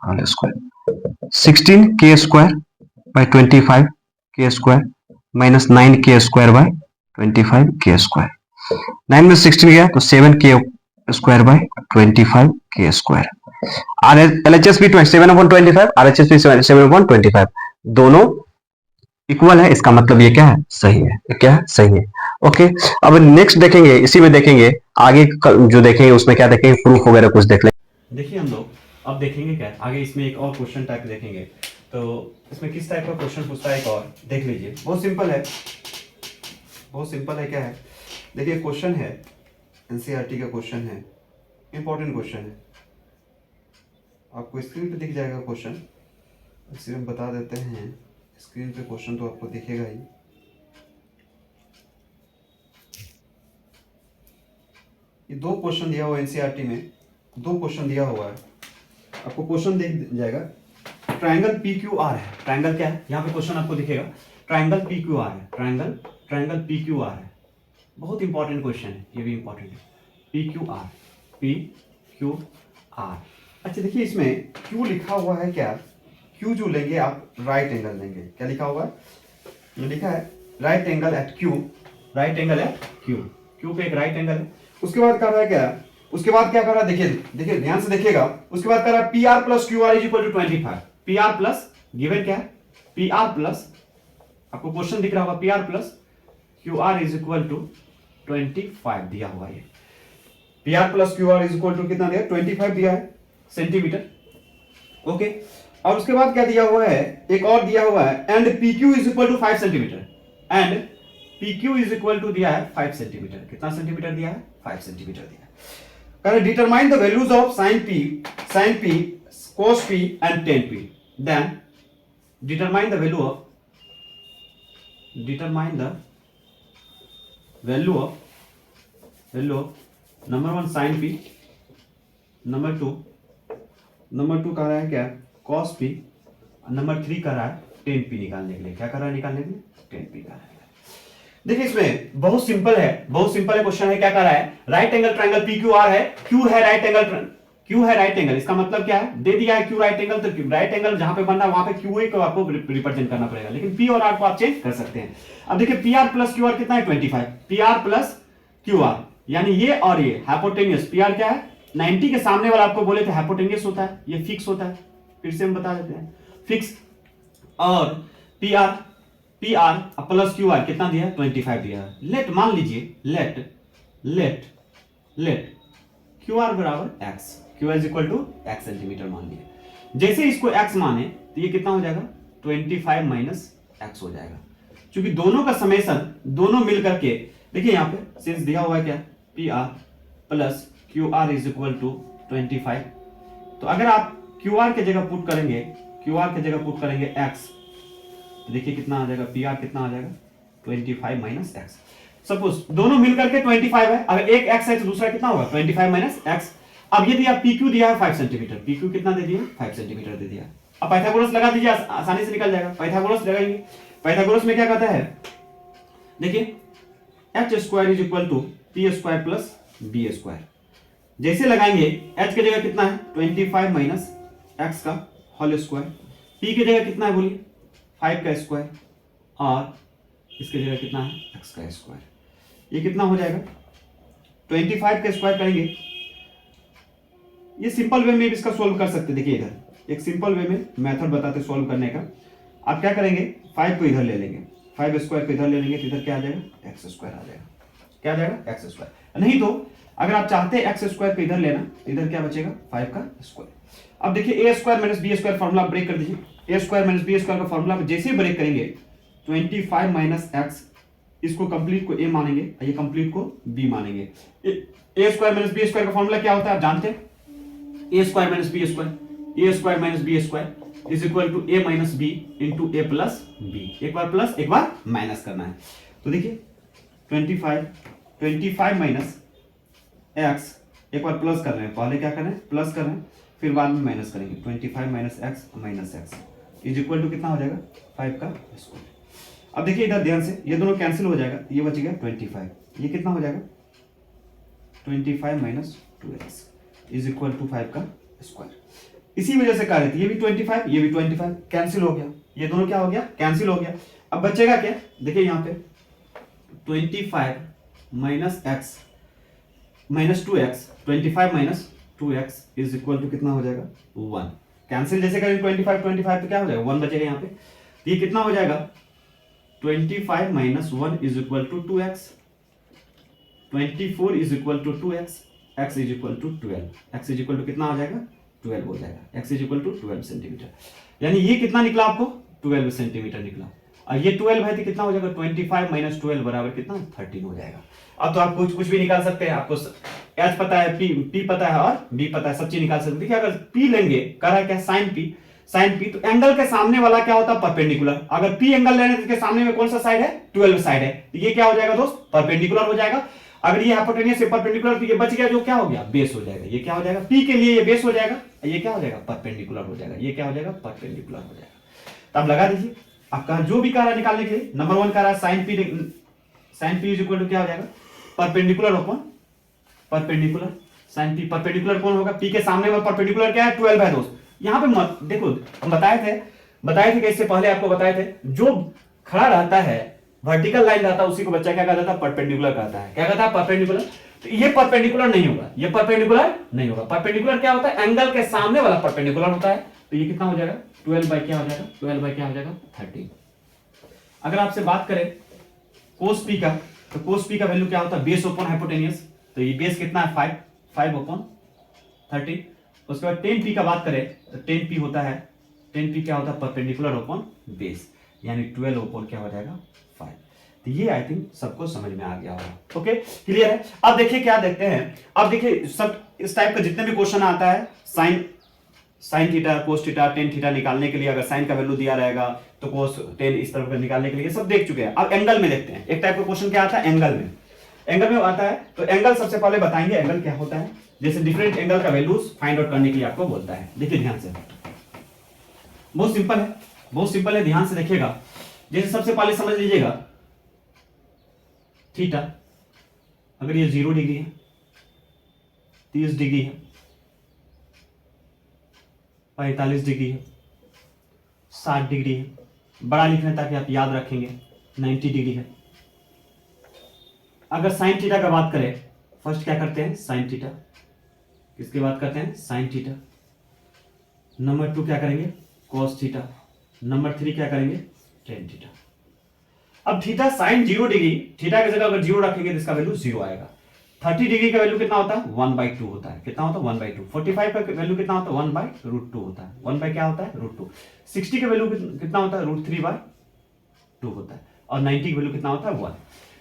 whole square, 16k square by 25k square minus 9k square by 25k square, 9 में 16 गया तो 7k square by 25k square, आर LHS भी 7/25, आरएचएस भी 7/25, दोनों इक्वल है, इसका मतलब ये क्या है सही है, ये क्या है सही है। ओके, अब नेक्स्ट देखेंगे, इसी में देखेंगे आगे जो देखेंगे उसमें क्या देखेंगे प्रूफ वगैरह कुछ देख लेंगे। देखिए हम लोग अब देखेंगे क्या आगे, इसमें एक और क्वेश्चन टाइप देखेंगे, तो इसमें किस टाइप का क्वेश्चन पूछता है एक और देख लीजिए, बहुत सिंपल है, बहुत सिंपल है। क्या है देखिए क्वेश्चन है एनसीईआरटी का क्वेश्चन है, इंपॉर्टेंट क्वेश्चन है, आपको स्क्रीन पे दिख जाएगा क्वेश्चन, इसे हम बता देते हैं, स्क्रीन पे क्वेश्चन तो आपको दिखेगा ही। ये दो क्वेश्चन दिया हुआ एनसीईआरटी में, दो क्वेश्चन दिया हुआ है, आपको क्वेश्चन दिख जाएगा, ट्रायंगल पी क्यू आर है, ट्रायंगल क्या है यहाँ पे क्वेश्चन आपको दिखेगा, ट्रायंगल पी क्यू आर है, triangle triangle P Q R है, बहुत इंपॉर्टेंट क्वेश्चन है, ये भी इंपॉर्टेंट है, P Q R, P Q R. अच्छा देखिए इसमें क्यू लिखा हुआ है क्या, क्यू जो लेंगे आप राइट एंगल लेंगे, क्या लिखा हुआ है, ये लिखा है right angle at Q, right angle at Q, Q पे एक राइट एंगल है। उसके बाद कर रहा है क्या, उसके बाद क्या कर रहा है, देखिए देखिए ध्यान से देखिएगा, उसके बाद कर रहा है P R plus Q R is equal to 25, P R plus given क्या है, पी आर प्लस, आपको क्वेश्चन दिख रहा होगा, P R plus Q R is equal to 25 दिया हुआ है, P R plus Q R is equal to कितना दिया, 25 दिया है सेंटीमीटर, ओके। और उसके बाद क्या दिया हुआ है, एक और दिया हुआ है, and P Q is equal to 5 centimetre, and P Q is equal to दिया है 5 सेंटीमीटर, कितना सेंटीमीटर दिया है, 5 सेंटीमीटर दिया है। करें determine the values of sine P cos p and tan p, then determine the value of number one sin p, number two कह रहा है क्या cos p, नंबर 3 कह रहा है tan p निकालने के लिए, क्या कर रहा है निकालने के लिए, tan p निकालने के लिए। देखिए इसमें बहुत सिंपल है, बहुत सिंपल है क्वेश्चन है, क्या कर रहा है, right angle triangle P Q R है, क्यू है राइट एंगल, क्यू है राइट एंगल, इसका मतलब क्या है, दे दिया है क्यू राइट एंगल, तो राइट एंगल जहां पे बनना है वहां पे क्यू को आपको रिप्रेजेंट करना पड़ेगा, लेकिन पी और आर को आप चेंज कर सकते हैं। अब देखिए P R plus Q R कितना है 25, P R plus Q are, यानी ये और ये हाइपोटेनियस, पी आर क्या है 90 के सामने वाला आपको बोले थे हाइपोटेनियस होता है, ये फिक्स होता है, फिर से हम बता देते हैं फिक्स, और P R plus Q R कितना दिया है 25 दिया है। लेट मान लीजिए लेट क्यू आर बराबर X, Q is equal to X centimetre मान लिया, जैसे इसको एक्स माने तो ये कितना हो जाएगा 25 माइनस एक्स हो जाएगा, क्योंकि दोनों का समेशन दोनों मिल करके, देखिए यहाँ पे सिंस दिया हुआ है क्या P R plus Q R is equal to 25, तो अगर आप क्यू आर के जगह पुट करेंगे एक्स, तो देखिए कितना आ जाएगा, पी आर कितना आ जाएगा 25 माइनस एक्स, सपोज दोनों मिलकर के 25 है, अगर एक एक्स है तो दूसरा कितना होगा 25 माइनस एक्स। अब ये दिया पी क्यू दिया है 5 सेंटीमीटर, पी क्यू कितना दे दिया 5 सेंटीमीटर दे दिया। अब पाइथागोरस लगा दीजिए, आसानी से निकल जाएगा, पाइथागोरस लगाएंगे, पाइथागोरस में क्या कहता है, देखिए H square is equal to P square plus B square, जैसे लगाएंगे एच की जगह कितना है 25 माइनस एक्स का होल स्क्वायर, पी की जगह कितना है बोलिए 5 का स्क्वायर, और इसके जगह कितना है एक्स का स्क्वायर, ये कितना हो जाएगा 25 का स्क्वायर करेंगे, ये सिंपल वे में इसका सॉल्व कर सकते, देखिए इधर एक सिंपल वे में मेथड बताते सॉल्व करने का। आप क्या करेंगे 5 को इधर ले लेंगे, 5 स्क्वायर को इधर ले लेंगे, तो इधर क्या आ जाएगा एक्स स्क्वायर आ जाएगा, क्या आ जाएगा एक्स स्क्वायर। नहीं तो अगर आप चाहते हैं एक्स स्क्वायर को इधर लेना, इधर क्या बचेगा 5 का स्क्वायर। अब देखिए A square minus B square formula break कर दीजिए, A square minus B square का फॉर्मूला जैसे ही ब्रेक करेंगे 25 माइनस एक्स, इसको कंप्लीट को ए मानेंगे, ये कंप्लीट को बी मानेंगे। A square minus B square का फॉर्मूला क्या होता है आप जानते हैं, A square minus B square is equal to A minus B into A plus B, एक बार प्लस एक बार माइनस करना है। तो देखिए 25 माइनस एक्स, एक बार प्लस कर रहे हैं, पहले क्या कर रहे हैं प्लस कर रहे हैं, फिर बाद में माइनस करेंगे, 25 minus X is equal to कितना हो जाएगा 5 का स्क्वायर। अब देखिए इधर ध्यान से, ये दोनों कैंसिल हो जाएगा, ये बच गया 25, ये कितना हो जाएगा 25 minus 2x is equal to 5 का स्क्वायर। इसी वजह से कह रहे थे ये भी 25 ये भी 25 कैंसिल हो गया, ये दोनों क्या हो गया कैंसिल हो गया। अब बचेगा क्या, देखिए यहाँ पे 25 minus X minus 2x, 25 minus 2x is equal to कितना हो जाएगा 1, कैंसिल जैसे करेंगे 25 तो क्या हो जाएगा 1 बचेगा यहाँ पे, तो ये कितना हो जाएगा 25 minus 1 is equal to 2x, 24 is equal to 2x, x is equal to 12, x is equal to कितना हो जाएगा 12 हो जाएगा, x is equal to 12 centimetre, यानी ये कितना निकला आपको 12 सेंटीमीटर निकला। और ये 12 है तो कितना हो जाएगा 25 माइनस 12 बराबर कितना 13 हो जाएगा। अब तो आप कुछ भी निकाल सकते हैं, आपको एच पता है, पी पता है और बी पता है, सब चीज निकाल सकते हैं। देखिए अगर पी लेंगे कह रहा है क्या साइन पी, तो एंगल के सामने वाला क्या होता है परपेंडिकुलर, अगर पी एंगल लेने तो इसके सामने में कौन सा साइड है 12 साइड है, तो ये क्या हो जाएगा दोस्त परपेंडिकुलर हो जाएगा। अगर ये हाइपोटेनियस से परपेंडिकुलर, तो ये बच गया जो क्या हो गया बेस हो जाएगा, ये क्या हो जाएगा पी के लिए ये बेस हो जाएगा, ये क्या हो जाएगा परपेंडिकुलर हो जाएगा, ये क्या हो जाएगा परपेंडिकुलर हो जाएगा। तो आप लगा दीजिए, आपका जो भी कह रहा है निकालने के लिए, नंबर 1 कह रहा है sine P sine P is equal to क्या हो जाएगा, perpendicular upon perpendicular sine P, perpendicular कौन होगा, पी के सामने में परपेंडिकुलर क्या है 12 है दोस्त। यहाँ पे मत देखो, हम बताए थे कि इससे पहले आपको बताए थे, जो खड़ा रहता है वर्टिकल लाइन रहता है उसी को बच्चा क्या कहता है, परपेंडिकुलर कहता है। क्या कहता है, परपेंडिकुलर। तो ये परपेंडिकुलर नहीं होगा, ये परपेंडिकुलर नहीं होगा। परपेंडिकुलर क्या होता है, एंगल के सामने वाला परपेंडिकुलर होता है। तो ये कितना हो जाएगा, 12 बाई क्या हो जाएगा, 12 बाई क्या हो जाएगा 30। अगर आपसे बात करें कोस पी का, तो कोस पी का वैल्यू क्या होता है, बेस अपॉन हाइपोटेनियस। तो ये बेस कितना है 5 अपॉन 30। उसके बाद 10 पी का बात करें तो 10 पी होता है, 10 पी क्या होता है, परपेंडिकुलर अपॉन बेस, यानी 12 अपॉन क्या हो जाएगा 5। तो ये आई थिंक सबको समझ में आ गया होगा। ओके, क्लियर है। अब देखिए क्या देखते हैं, अब देखिए सब इस टाइप का जितने भी क्वेश्चन आता है, sine theta, cos theta, tan theta निकालने के लिए अगर साइन का वैल्यू दिया रहेगा तो कोस टेन इस तरफ निकालने के लिए सब देख चुके हैं। अब एंगल में देखते हैं, एक टाइप का क्वेश्चन क्या आता है एंगल में, एंगल में आता है। तो एंगल सबसे पहले बताएंगे एंगल क्या होता है, जैसे डिफरेंट एंगल का वैल्यूज फाइंड आउट करने के लिए आपको बोलता है। देखिए ध्यान से, बहुत सिंपल है, बहुत सिंपल है, ध्यान से देखिएगा। जैसे सबसे पहले समझ लीजिएगा थीटा, अगर ये 0 डिग्री है, 30 डिग्री है, 45 डिग्री है, 60 डिग्री है, बड़ा लिखना है ताकि आप याद रखेंगे, 90 डिग्री है। अगर साइन थीटा का बात करें, फर्स्ट क्या करते हैं साइन थीटा, किसकी बात करते हैं साइन थीटा। नंबर 2 क्या करेंगे कॉस थीटा, नंबर 3 क्या करेंगे टेन थीटा। अब थीटा साइन 0 डिग्री, थीटा की जगह अगर 0 रखेंगे तो इसका वैल्यू 0 आएगा। 30 डिग्री का वैल्यू कितना होता है 1/2 होता है, कितना होता है 1/2। 45 का वैल्यू कितना होता है 1/√2 होता है, 1 बाई क्या होता है √2। 60 का वैल्यू कितना होता है √3/2 होता है, और 90 का वैल्यू कितना होता है 1।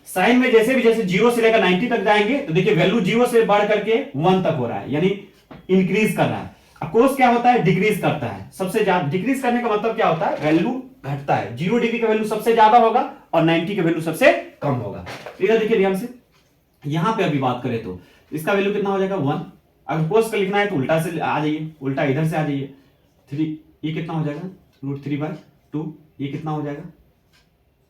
साइन में जैसे 0 से लेकर 90 तक जाएंगे तो देखिए वैल्यू 0 से बढ़ करके 1 तक हो रहा है, यानी इंक्रीज कर रहा है। कोस क्या होता है डिक्रीज करता है, सबसे ज्यादा डिक्रीज करने का मतलब क्या होता है वैल्यू घटता है। 0 डिग्री का वैल्यू सबसे ज्यादा होगा और 90 का वैल्यू सबसे कम होगा। इधर देखिए ध्यान से, यहां पे अभी बात करें तो इसका वैल्यू कितना हो जाएगा 1। अगर कोस का लिखना है तो उल्टा से आ जाइए, उल्टा इधर से आ जाइए 3, ये कितना हो जाएगा √3/2, ये कितना हो जाएगा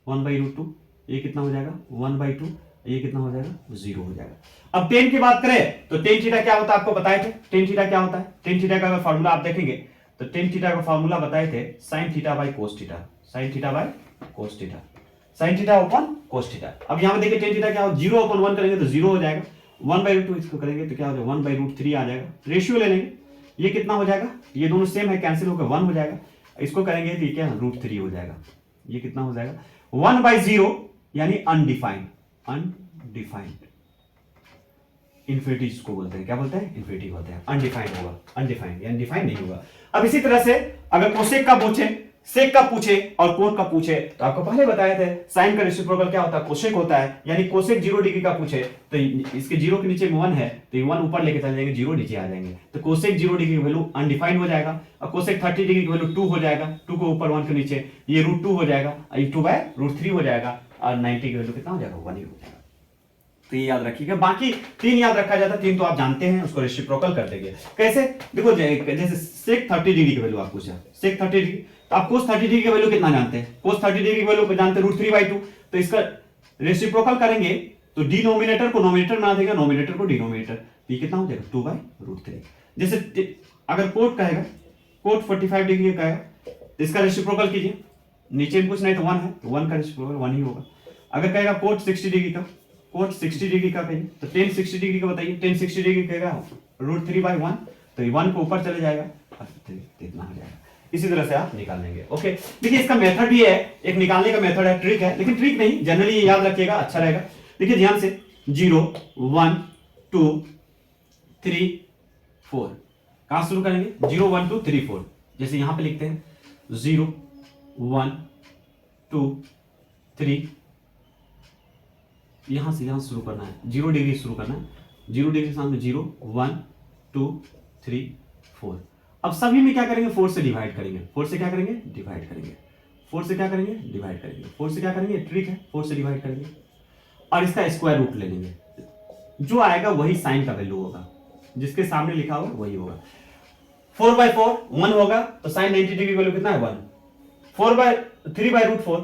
1/√2, ये कितना हो जाएगा 1/2, ये कितना हो जाएगा 0 हो जाएगा। अब टेन की बात करें तो टेन थीटा क्या होता है आपको बताए थे, टेन थीटा क्या होता है, टेन थीटा का अगर फॉर्मूला आप देखेंगे तो टेन थीटा का फॉर्मूला बताए थे sine theta by cos theta, sine theta by cos theta, sine theta upon cos theta. अब यहां पे देखिए टेन थीटा क्या हो, 0 अपॉन 1 करेंगे तो 0 हो जाएगा, 1/2 इसको करेंगे तो क्या हो जाएगा 1/√3 आ जाएगा। रेशियो ले लेंगे, ये कितना हो जाएगा, ये दोनों सेम है कैंसिल होकर 1 हो जाएगा, इसको करेंगे तो ये क्या √3 हो जाएगा, ये कितना हो जाएगा 1/0 यानी अनडिफाइंड, अनडिफाइंड इन्फिनिटी जिसको बोलते हैं, क्या बोलते हैं इन्फिनिटी बोलते हैं, अनडिफाइंड होगा, अनडिफाइंड यानी डिफाइंड नहीं होगा। अब इसी तरह से अगर कोसेक का पूछे, सेक का पूछे और कोट का पूछे तो आपको पहले बताए थे साइन का रेसिप्रोकल क्या होता है कोसेक होता है, यानी कोसेक 0 डिग्री का पूछे तो इसके 0 के नीचे 1 है तो 1 ऊपर लेके चले जाएंगे, 0 नीचे आ जाएंगे, तो कोसेक 0 डिग्री की वैल्यू अनडिफाइंड हो जाएगा। और कोसेक 30 डिग्री की वैल्यू 2 हो जाएगा, 2 को ऊपर 1 के नीचे ये √2 हो जाएगा, ये 2/√3 हो जाएगा, और 90 की वैल्यू कितना हो जाएगा 1 ही हो जाएगा। तो ये याद रखिएगा, बाकी 3 याद रखा जाता है, 3 तो आप जानते हैं, उसको रेसिप्रोकल कर देंगे। कैसे देखो, जैसे सेक 30 डिग्री की वैल्यू आप पूछा, सेक 30 डिग्री तो आप कोस 30 डिग्री की वैल्यू कितना जानते हैं, कोस 30 डिग्री की वैल्यू जानते हैं √3/2, तो इसका रेसिप्रोकल करेंगे तो डिनोमिनेटर को नोमिनेटर बना देगा, नोमिनेटर को डिनोमिनेटर, तो ये कितना हो जाएगा 2/√3। जैसे अगर कोट कहेगा, कोट 45 डिग्री का है तो इसका रेसिप्रोकल कीजिए, नीचे में कुछ नहीं तो 1 है तो 1 का रेसिप्रोकल 1 ही होगा। अगर कहेगा कोट 60 डिग्री का, कोट 60 डिग्री का कहिए तो टेन 60 डिग्री का बताइए, टेन 60 डिग्री कहेगा √3/1, तो ये 1 को ऊपर चले जाएगा, इतना हो जाएगा। इसी तरह से आप निकाल लेंगे। ओके, देखिए इसका मेथड भी है, एक निकालने का मेथड है, ट्रिक है, लेकिन ट्रिक नहीं, जनरली ये याद रखिएगा, अच्छा रहेगा। देखिए ध्यान से 0 1 2 3 4 कहां शुरू करेंगे 0 1 2 3 4, जैसे यहां पे लिखते हैं 0 1 2 3, यहां से शुरू करना है, 0 डिग्री शुरू करना है, 0 डिग्री के सामने 0 1 2 3 4। अब सभी में क्या करेंगे 4 से डिवाइड करेंगे, 4 से क्या करेंगे डिवाइड करेंगे, 4 से क्या करेंगे डिवाइड करेंगे, 4 से क्या करेंगे, ट्रिक है 4 से डिवाइड करेंगे और इसका स्क्वायर रूट ले लेंगे, जो आएगा वही साइन का वैल्यू होगा, जिसके सामने लिखा होगा वही होगा। 4/4 1 होगा तो साइन 90 डिग्री वैल्यू कितना है 1, 3/√4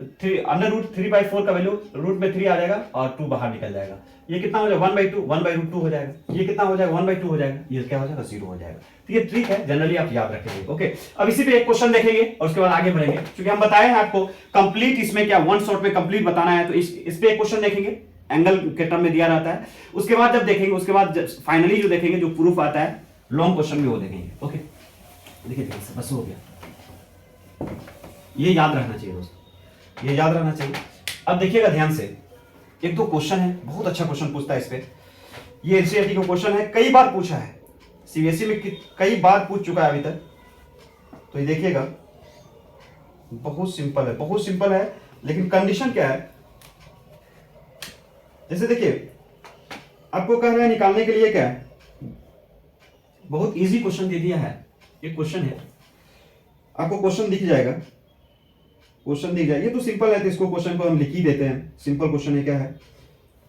अंडर रूट 3/4 का वैल्यू रूट में 3 आ जाएगा और 2 बाहर निकल जाएगा। ये कितना हो जाएगा 1/2 हो जाएगा। ये कितना हो जाएगा 1/2 हो जाएगा। ये क्या हो जाएगा 0 हो जाएगा। तो ये ट्रिक है, जनरली आप याद रखेंगे। ओके, अब इसी पे एक क्वेश्चन देखेंगे और उसके बाद आगे बढ़ेंगे, क्योंकि हम बताए हैं आपको कंप्लीट इसमें क्या वन शॉट में कंप्लीट बताना है। तो इस पे एक क्वेश्चन देखेंगे, एंगल के टर्म में दिया रहता है। उसके बाद जब देखेंगे, उसके बाद फाइनली जो देखेंगे, जो प्रूफ आता है लॉन्ग क्वेश्चन में, वो देखेंगे। ओके, देखिए बस हो गया। ये याद रखना चाहिए दोस्तों, ये याद रखना चाहिए। अब देखिएगा ध्यान से, एक तो क्वेश्चन है, बहुत अच्छा क्वेश्चन पूछता है इस पे। ये एनसीईआरटी का क्वेश्चन है, कई बार पूछा है सीबीएसई में, कई बार पूछ चुका है अभी तक। तो ये देखिएगा, बहुत सिंपल है, बहुत सिंपल है, लेकिन कंडीशन क्या है। जैसे देखिए, आपको कह रहा है निकालने के लिए क्या है, बहुत इजी क्वेश्चन दे दिया है। एक क्वेश्चन है, आपको क्वेश्चन दिख जाएगा, क्वेश्चन दिख जाएगा। ये तो सिंपल है, तो इसको क्वेश्चन को हम लिख ही देते हैं। सिंपल क्वेश्चन है, क्या है,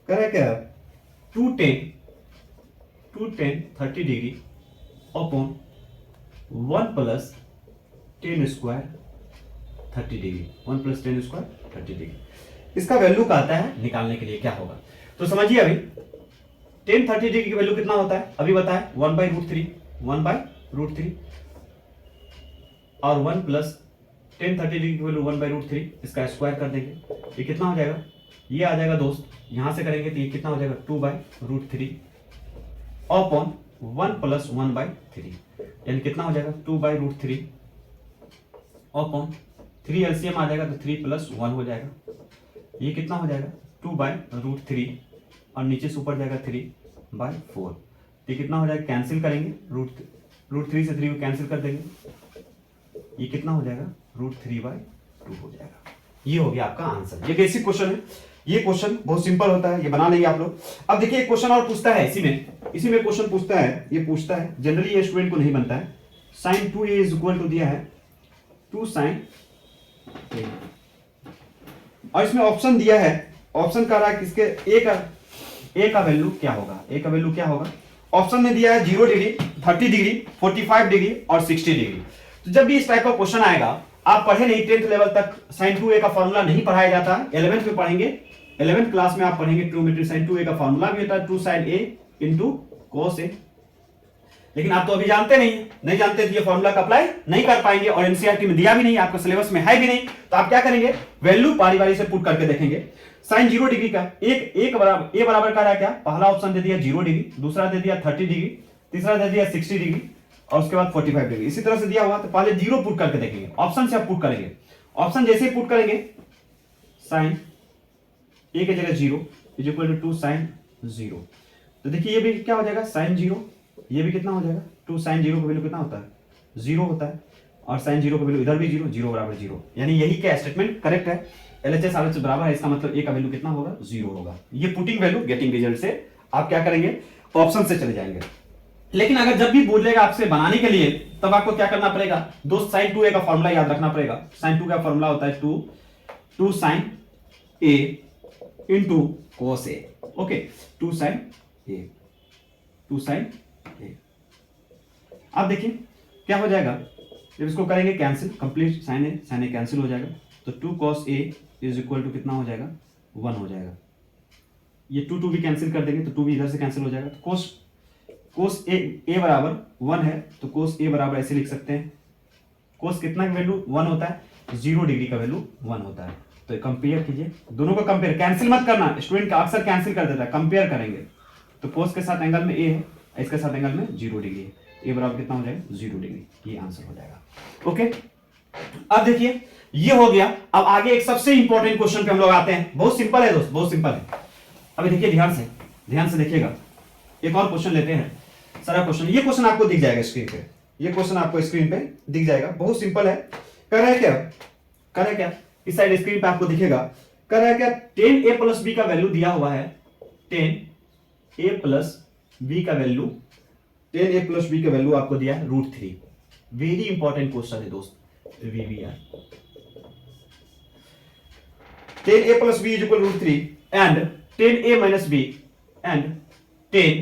कह रहा है क्या है, 2tan 30 degree upon 1 + tan square 30 degree, 1 + tan square 30 degree. इसका वैल्यू कहता है निकालने के लिए क्या होगा। तो समझिए, अभी tan 30 डिग्री की वैल्यू कितना होता है, अभी बताए 1/√3 और 1 + tan 30 डिग्री की वैल्यू 1/√3, इसका स्क्वायर कर देंगे। ये कितना हो जाएगा, ये आ जाएगा दोस्त, यहां से करेंगे तो ये कितना हो जाएगा 2/√3 अपॉन 1 + 1/3, यानी कितना हो जाएगा 2/√3 अपॉन 3 एलसीएम आ जाएगा तो 3 + 1 हो जाएगा। ये कितना हो जाएगा 2/√3 और नीचे से ऊपर जाएगा 3/4। ये कितना हो जाएगा, कैंसिल करेंगे, √3 से 3 को कैंसिल कर देंगे। ये कितना हो जाएगा √3/2 हो जाएगा। ये हो गया आपका आंसर। ये बेसिक क्वेश्चन है, ये क्वेश्चन बहुत सिंपल होता है, ये बना लेंगे आप लोग। अब देखिए, एक क्वेश्चन और पूछता है इसी में क्वेश्चन पूछता है, ये पूछता है, जनरली ये स्टूडेंट को नहीं बनता है। sin 2a = दिया है 2 sin a, और इसमें ऑप्शन दिया है, ऑप्शन कह रहा है किसके, ए का वैल्यू क्या होगा, ए का वैल्यू क्या होगा। ऑप्शन में दिया है 0 डिग्री, 30 डिग्री, 45 डिग्री और 60 डिग्री। तो जब भी इस टाइप का क्वेश्चन आएगा, आप पढ़े नहीं 10th लेवल तक, sin 2a का फॉर्मूला नहीं पढ़ाया जाता, 11th में पढ़ेंगे, 11th क्लास में आप पढ़ेंगे ट्रिग्नोमेट्री। sin 2a का फॉर्मूला भी होता है 2 sin a × cos a। लेकिन आप तो अभी जानते नहीं जानते, तो ये फॉर्मूला का अप्लाई नहीं कर पाएंगे, और एनसीईआरटी में दिया भी नहीं, आपका सिलेबस में है भी नहीं। तो आप क्या करेंगे, वैल्यू बारी बारी से पुट करके देखेंगे। sin 0 डिग्री का एक बराबर, ए बराबर का रहा क्या, पहला ऑप्शन दे दिया 0 डिग्री, दूसरा दे दिया 30 डिग्री, तीसरा दे दिया 60 डिग्री और उसके बाद 45 डिग्री। इसी तरह से दिया हुआ, तो पहले 0 पुट करके देखेंगे, ऑप्शन से आप पुट करेंगे। ऑप्शन जैसे ही पुट करेंगे, sin a की जगह 0 = 2 sin 0। तो देखिए, ये भी क्या हो जाएगा sin 0, ये भी कितना हो जाएगा 2 sin 0 का वैल्यू कितना होता है 0 होता है, और sin 0 का वैल्यू इधर भी 0, 0 = 0, यानी यही क्या स्टेटमेंट करेक्ट है, LHS RHS बराबर है। इसका मतलब a का वैल्यू कितना होगा 0 होगा। ये पुटिंग वैल्यू गेटिंग रिजल्ट से आप क्या करेंगे, ऑप्शन से चले जाएंगे। लेकिन अगर जब भी बोलेगा आपसे बनाने के लिए, तब आपको क्या करना पड़ेगा दोस्त, sin 2a का फॉर्मूला याद रखना पड़ेगा। sin 2 का फॉर्मूला होता है 2 sin a × cos a। Okay, 2 sin a। अब देखिए क्या हो जाएगा, जब इसको करेंगे cancel, complete sin a cancel हो जाएगा, तो 2 cos a = कितना हो जाएगा 1 हो जाएगा। ये 2 भी कैंसिल कर देंगे, तो 2 भी इधर से कैंसिल हो जाएगा। तो cos a बराबर 1 है, तो cos a बराबर ऐसे लिख सकते हैं, cos कितना का वैल्यू 1 होता है, 0 डिग्री का वैल्यू 1 होता है। तो कंपेयर कीजिए, दोनों को कंपेयर, कैंसिल मत करना, स्टूडेंट का अक्सर कैंसिल कर देता है, कंपेयर करेंगे। तो cos के साथ एंगल में a है, इसके साथ एंगल में 0 डिग्री है, a बराबर कितना हो जाएगा 0 डिग्री। ये आंसर हो जाएगा। ओके, अब देखिए ये हो गया। अब आगे एक सबसे इंपॉर्टेंट क्वेश्चन पे हम लोग आते हैं, बहुत सिंपल है दोस्त, बहुत सिंपल है। अभी देखिए ध्यान से देखिएगा, एक और क्वेश्चन लेते हैं, सारा क्वेश्चन, ये क्वेश्चन आपको दिख जाएगा स्क्रीन पे, ये क्वेश्चन आपको स्क्रीन पे दिख जाएगा, बहुत सिंपल है। कर रहा है क्या, इस साइड स्क्रीन पे आपको दिखेगा, कर रहा है क्या, tan a + b का वैल्यू दिया हुआ है, tan a + b का वैल्यू, tan a + b का वैल्यू आपको दिया है √3। वेरी इंपॉर्टेंट क्वेश्चन है दोस्त, VBR। tan a + b = √3 and tan a - b and tan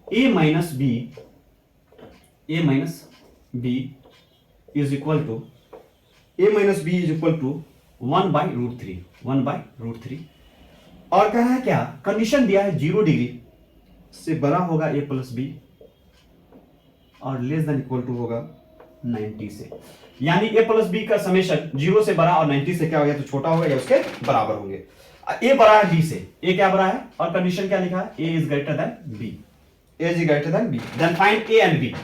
a - b is equal to a - b = 1/√3, 1/√3। और कहा है क्या, कंडीशन दिया है 0 डिग्री से बड़ा होगा a प्लस बी और लेस देन इक्वल टू होगा 90 से। यानी a प्लस बी का समेशन 0 से बड़ा और 90 से क्या हो गया, तो छोटा होगा या उसके बराबर होंगे। a बड़ा है b से, a क्या बड़ा है, और कंडीशन क्या लिखा है, a is greater than b, a is greater than b, then find a and b।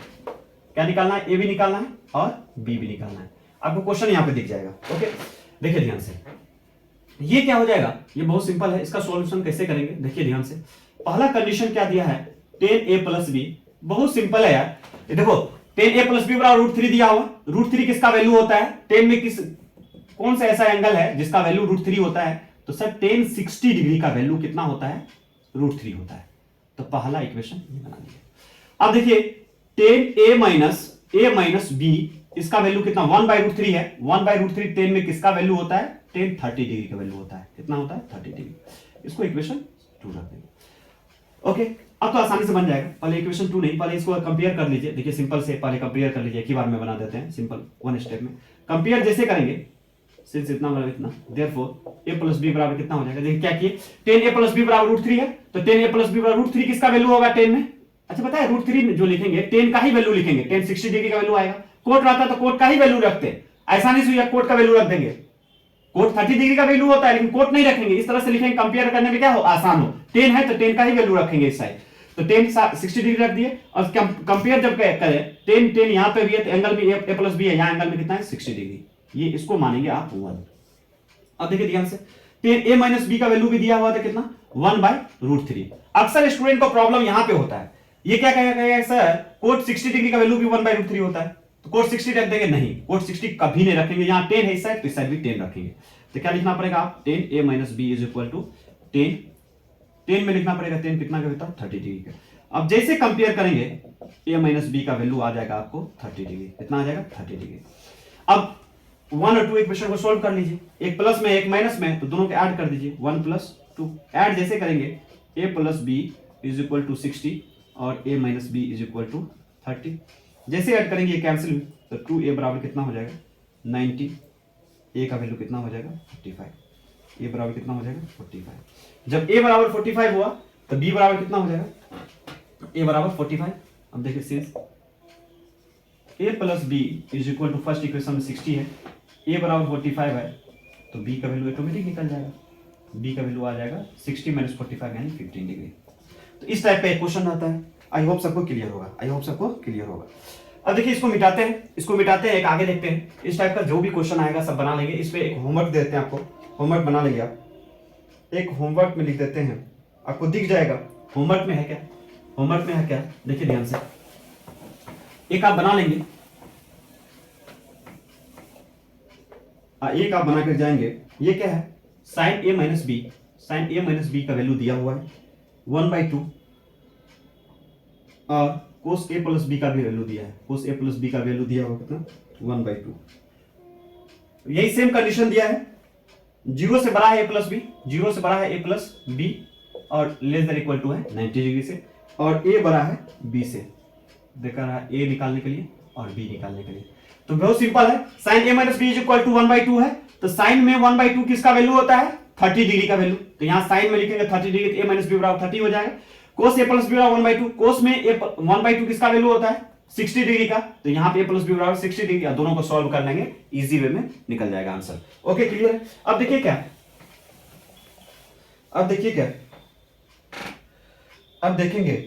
क्या निकालना है, a भी निकालना है और b भी निकालना है। आपको क्वेश्चन यहां पे दिख जाएगा। ओके, देखिए ध्यान से, ये क्या हो जाएगा, ये बहुत सिंपल है। इसका सॉल्यूशन कैसे करेंगे, देखिए ध्यान से। पहला कंडीशन क्या दिया है, 10a प्लस बी, बहुत सिंपल है यार। ये देखो 10a प्लस बी बराबर √3 दिया हुआ। √3 किसका वैल्यू होता है, 10 में कौन सा ऐसा एंगल है जिसका वैल्यू √3 होता है, तो सर tan 60 डिग्री का वैल्यू कितना होता है, √3 होता है। तो पहला इक्वेशन बना लिया। अब देखिए 10a माइनस b, इसका वैल्यू कितना, 1/√3 है। 1/√3 10 में किसका वैल्यू होता है, tan 30 डिग्री का वैल्यू होता है। कितना होता है, 30 डिग्री। इसको इक्वेशन 2 रख देंगे। ओके, अब तो आसानी से बन जाएगा। पहले इक्वेशन 2 नहीं, पहले इसको कंपेयर कर लीजिए। देखिए सिंपल से पहले कंपेयर कर लीजिए, एक ही बार में बना देते हैं, सिंपल वन स्टेप में। कंपेयर जैसे करेंगे, सिंस इतना बराबर इतना, देयरफॉर a प्लस b बराबर कितना हो जाएगा, देखिए क्या किए, 10a प्लस b बराबर √3 है, तो 10a प्लस b बराबर √3 किसका वैल्यू होगा 10 में। अच्छा पता है, √3 में जो लिखेंगे 10 का ही वैल्यू लिखेंगे, 10 60 डिग्री का वैल्यू आएगा। कोट रहता तो कोट का ही वैल्यू रखते, ऐसा नहीं से कोट का वैल्यू रख देंगे। कोट 30 डिग्री का वैल्यू होता है, लेकिन कोट नहीं रखेंगे, इस तरह से लिखेंगे, कंपेयर करने में क्या हो, आसान हो। 10 है तो 10 का ही वैल्यू रखेंगे इस साइड, तो 10 60 डिग्री रख दिए। और कंपेयर जब करें, 10 यहां पे भी है तो एंगल में a प्लस b है, यहां एंगल में कितना है, 60 डिग्री। ये इसको मानेंगे आप 1। अब देखिए ध्यान से, 10a माइनस b का वैल्यू भी दिया हुआ था कितना, 1/√3। अक्सर स्टूडेंट को प्रॉब्लम यहां पे होता है, ये क्या कहेगा सर, कोट 60 डिग्री का वैल्यू भी 1/√3 होता है, तो कोट 60 रख देंगे, नहीं कोट 60 कभी नहीं रखेंगे। यहां 10 है इस साइड, तो इस साइड भी 10 रखेंगे। तो क्या लिखना पड़ेगा आप, 10a minus b is equal to 10 में लिखना पड़ेगा, 10 कितना का होता है, 30 डिग्री का। अब जैसे कंपेयर करेंगे, a माइनस b का वैल्यू आ जाएगा आपको 30 डिग्री, कितना आ जाएगा, 30 डिग्री। अब 1 और 2 इक्वेशन को सोल्व कर लीजिए, एक प्लस में एक माइनस में, तो दोनों को ऐड कर दीजिए, 1 + 2। ऐड जैसे करेंगे, a plus b is equal to 60 और a minus b is equal to 30। जैसे ऐड करेंगे ये कैंसिल हुई, तो 2a बराबर कितना हो जाएगा, 90। a का वैल्यू कितना हो जाएगा, 45। a बराबर कितना हो जाएगा, 45। जब a बराबर 45 हुआ तो b बराबर कितना हो जाएगा, a बराबर 45। अब देखिए since a plus b is equal to first equation में 60 है, a बराबर 45 है, तो b का वैल्यू ऑटोमेटिक निकल जाएगा। b का वैल्यू आ जाएगा 60 - 45 यानी 15 डिग्री। तो इस टाइप का एक क्वेश्चन आता है। आई होप सबको क्लियर होगा, आई होप सबको क्लियर होगा। अब देखिए इसको मिटाते हैं, इसको मिटाते हैं, एक आगे देखते हैं। इस टाइप का जो भी क्वेश्चन आएगा सब बना लेंगे। इस पे एक होमवर्क देते हैं आपको, होमवर्क बना लेंगे आप। एक होमवर्क में लिख देते हैं, आपको दिख जाएगा होमवर्क में है क्या, होमवर्क में है क्या, देखिए ध्यान से। एक आप बना लेंगे, एक आप बना कर जाएंगे। ये क्या है, sine a minus B, sine a minus B का वैल्यू दिया हुआ है 1/2 और कोस a प्लस बी का भी वैल्यू दिया है, कोस a प्लस बी का वैल्यू दिया हुआ कितना, 1/2। यही सेम कंडीशन दिया है, 0 से बड़ा है a प्लस बी, 0 से बड़ा है a प्लस बी और लेस देन इक्वल टू है 90 डिग्री से, और a बड़ा है b से। देखा रहा a निकालने के लिए और b निकालने के लिए। तो बहुत सिंपल है, sine a minus B is equal to 1/2 है, तो साइन में 1/2 किसका वैल्यू होता है, 30 डिग्री का वैल्यू। तो यहां साइन में लिखेंगे 30 डिग्री, तो a माइनस बी बराबर 30 हो जाएगा। कोस a प्लस बी बराबर 1/2, कोस में 1/2 किसका वैल्यू होता है, 60 डिग्री का, तो यहां पे a प्लस बी बराबर 60 डिग्री। दोनों को सॉल्व कर लेंगे, इजी वे में निकल जाएगा आंसर। ओके क्लियर है। अब देखिए क्या, अब देखिए क्या, अब देखेंगे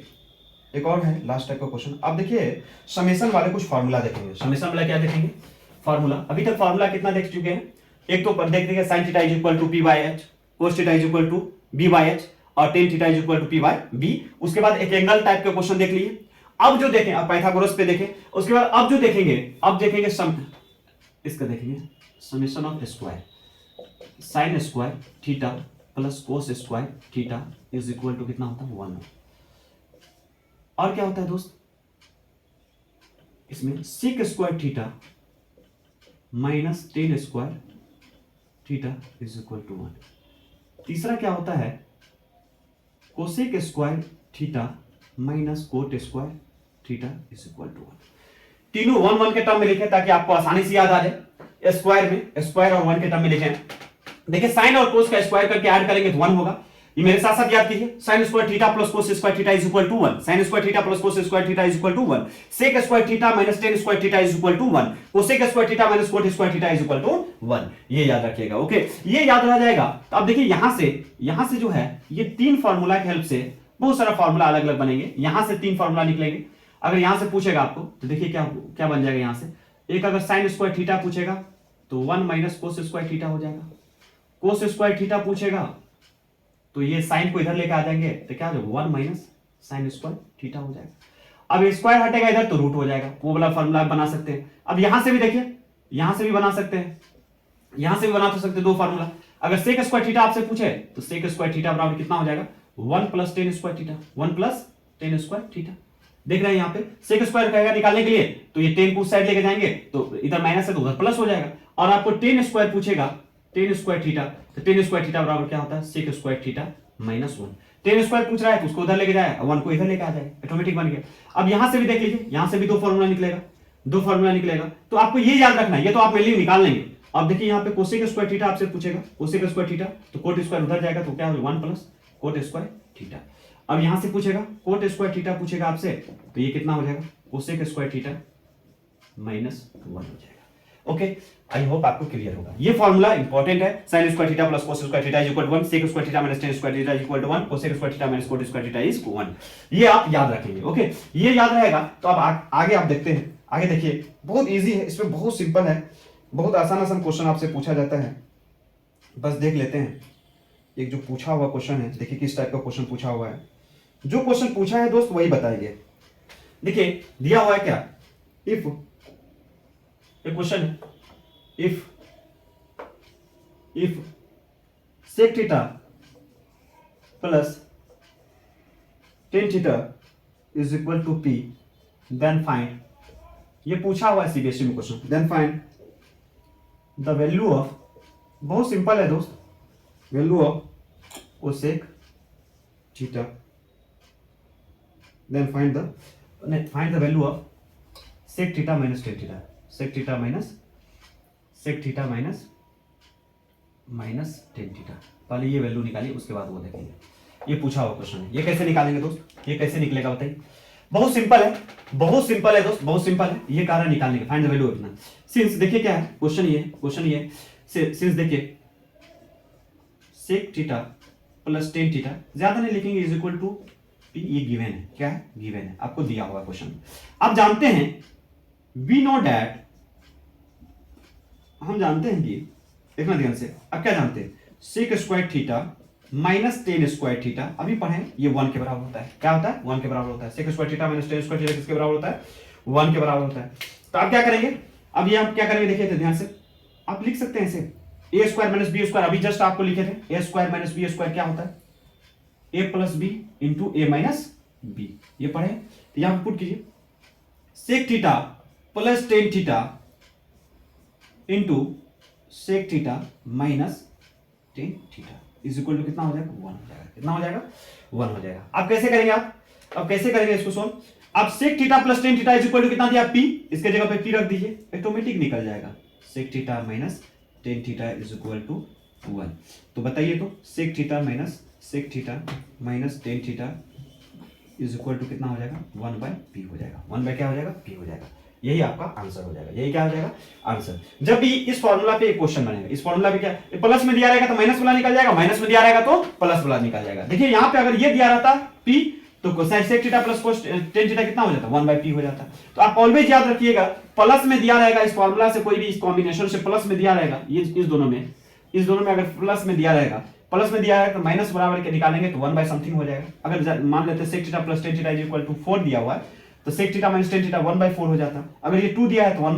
एक और है लास्ट टाइप का क्वेश्चन। अब देखिए समेशन वाले कुछ फार्मूला देखेंगे। समेशन वाला क्या देखेंगे, फार्मूला। अभी तक फार्मूला कितना देख चुके हैं, एक तो देख देंगे sine theta is equal to p/h, cos theta is equal to b/h और tan theta is equal to p/b। उसके बाद एक एंगल टाइप के क्वेश्चन देख लिए। अब जो देखें, अब पाइथागोरस पे देखें, उसके बाद अब जो देखेंगे, अब देखेंगे इसका देखेंगे summation of square, sine square theta plus cos square theta is equal to कितना होता है, 1। और क्या होता है दोस्त, इसमें sec square theta minus tan square theta is equal to 1। तीसरा क्या होता है, cosec square theta minus cot square theta is equal to 1। तीनों 1 1 के टर्म में लिखे ताकि आपको आसानी से याद आ जाए। स्क्वायर में, स्क्वायर और 1 के टर्म में लिखे हैं। देखिए साइन और कोस का स्क्वायर करके ऐड करेंगे तो 1 होगा। ये मेरे साथ साथ याद कीजिए, sine square theta plus cos square theta is equal to 1, sine square theta plus cos square theta is equal to 1, sec square theta minus tan square theta is equal to 1, cosec square theta minus cot square theta is equal to 1। ये याद रखिएगा, okay. ये याद रह जाएगा। तो अब देखिए यहां से जो है ये 3 फार्मूला की हेल्प से बहुत सारा फार्मूला अलग अलग बनेंगे। यहां से 3 फार्मूला निकलेंगे। अगर यहां से पूछेगा आपको तो देखिए क्या क्या बन जाएगा। यहां से एक अगर साइन स्क्वायर थीटा पूछेगा तो 1 माइनस कोस स्क्वायर थीटा हो जाएगा। कोस स्क्वायर थीटा पूछेगा तो ये साइन को इधर लेके आ जाएंगे तो क्या हो जाएगा 1 माइनस साइन स्क्वायर थीटा हो जाएगा। अब स्क्वायर हटेगा इधर तो रूट हो जाएगा। वो वाला फार्मूला आप बना सकते हैं। अब यहां से भी देखिए, यहां से भी बना सकते हैं, यहां से भी बना तो सकते हैं 2 फार्मूला। अगर सेक स्क्वायर थीटा आपसे पूछे तो सेक स्क्वायर थीटा बराबर कितना हो जाएगा 1 plus ten square theta, 1 plus ten square theta. देख रहे हैं यहाँ पे सेक स्क्वायर कहेगा निकालने के लिए तो ये 10 को उस साइड लेके जाएंगे तो इधर माइनस है तो उधर प्लस हो जाएगा। और आपको टेन स्क्वायर पूछेगा, टेन स्क्वायर थीटा, तो टेन स्क्वायर थीटा बराबर क्या होता है sec square theta minus 1। Tan square पूछ रहा है तो उसको उधर लेके जाए, 1 को इधर लेके आ जाए, ऑटोमेटिक बन गया। अब यहां से भी देख लीजिए, यहां से भी 2 फार्मूला निकलेगा, 2 फार्मूला निकलेगा। तो आपको ये याद रखना है, ये तो आप मेनली निकाल लेंगे। अब देखिए यहाँ पे कोसेक स्क्वायर थीटा आपसे पूछेगा, कोसेक स्क्वायर थीटा तो कोट स्क्वायर उधर जाएगा तो क्या होगा 1 प्लस कोट स्क्वायर थीटा। अब यहां से पूछेगा कोट स्क्वायर थीटा पूछेगा आपसे तो ये कितना हो जाएगा कोसेक स्क्वायर थीटा माइनस 1 हो जाएगा। ओके, आई होप आपको क्लियर होगा। ये फॉर्मूला इंपॉर्टेंट है। Sine square theta plus cos square theta is equal to 1, sec square theta minus tan square theta is equal to 1, cosec square theta minus cot square theta is 1। ये आप याद रखेंगे, okay. ये याद रहेगा तो अब आगे आप देखते हैं। आगे देखिए बहुत इजी है, इसमें बहुत सिंपल है, बहुत आसान क्वेश्चन आपसे पूछा जाता है। बस देख लेते हैं एक जो पूछा हुआ क्वेश्चन है, देखिए किस टाइप का क्वेश्चन पूछा हुआ है। जो क्वेश्चन पूछा है दोस्त वही बताइए। देखिए दिया हुआ है क्या, इफ एक क्वेश्चन है, if sec theta plus tan theta is equal to P then find, ये पूछा हुआ है सीबीएसई में question, then find the value of, बहुत सिंपल है दोस्त, value of cosec theta, then find the value of sec theta minus tan theta, sec theta minus tan theta। पहले ये वैल्यू निकालिए, उसके बाद वो देखेंगे। ये पूछा हुआ क्वेश्चन है, ये कैसे निकालेंगे दोस्त, ये कैसे निकलेगा बताइए। बहुत सिंपल है, बहुत सिंपल है दोस्त, बहुत सिंपल है। ये कारण निकालने का, फाइंड द वैल्यू इतना। सिंस देखिए क्या है क्वेश्चन, ये सिंस देखिए sec theta plus tan theta, ज्यादा नहीं लिखेंगे, इज इक्वल टू ये गिवन है, क्या है गिवन है, आपको दिया हुआ क्वेश्चन। आप जानते हैं वी नो डैट, हम जानते हैं कि देखना ध्यान से, अब क्या जानते हैं sec square theta minus tan square theta, अभी पढ़े ये 1 के बराबर होता है। क्या होता है 1 के बराबर होता है। Sec square theta minus tan square theta किसके बराबर होता है 1 के बराबर होता है। तो आप क्या करेंगे, अब ये आप क्या करेंगे देखिए तो ध्यान से, आप लिख सकते हैं इसे A square minus B square, अभी जस्ट आपको लिखे थे A square minus B square क्या होता है A plus B into A minus B, ये पढ़े। तो यहां पुट कीजिए sec theta plus tan theta into sec theta minus tan theta is equal to कितना हो जाएगा 1 हो जाएगा। कितना हो जाएगा 1 हो जाएगा। अब कैसे करेंगे अब कैसे करेंगे इसको सोल्व। अब sec theta plus tan theta is equal to कितना दिया पी, इसके जगह पे पी रख दीजिए, ऑटोमेटिक निकल जाएगा sec theta minus tan theta is equal to 1। तो बताइए तो sec theta minus sec theta minus tan theta is equal to कितना हो जाएगा 1 बाय पी हो जाएगा। 1 बाय क्या हो जाएगा पी हो जाएगा। यही आपका आंसर हो जाएगा। यही क्या हो जाएगा आंसर। जब भी इस फॉर्मूला पे एक क्वेश्चन बनेगा, इस फॉर्मूला पे क्या प्लस में दिया रहेगा तो माइनस वाला निकल जाएगा, माइनस में दिया रहेगा तो प्लस वाला निकल जाएगा। देखिए यहाँ पे अगर ये दिया रहता पी तो sec theta plus tan theta कितना हो जाता 1 बाय पी हो जाता। तो आप ऑलवेज याद रखिएगा प्लस में दिया रहेगा, इस फॉर्मूला से कोई भी इस कॉम्बिनेशन से प्लस में दिया रहेगा, ये इस दोनों में अगर प्लस में दिया रहेगा, प्लस में दिया है तो माइनस बराबर के निकालेंगे तो 1 बाय समथिंग हो जाएगा। अगर मान लेते हैं sec theta plus tan theta is equal to 4 दिया हुआ है तो sec theta minus tan theta 1 by 4 हो जाता। अगर ये 2 दिया है तो 1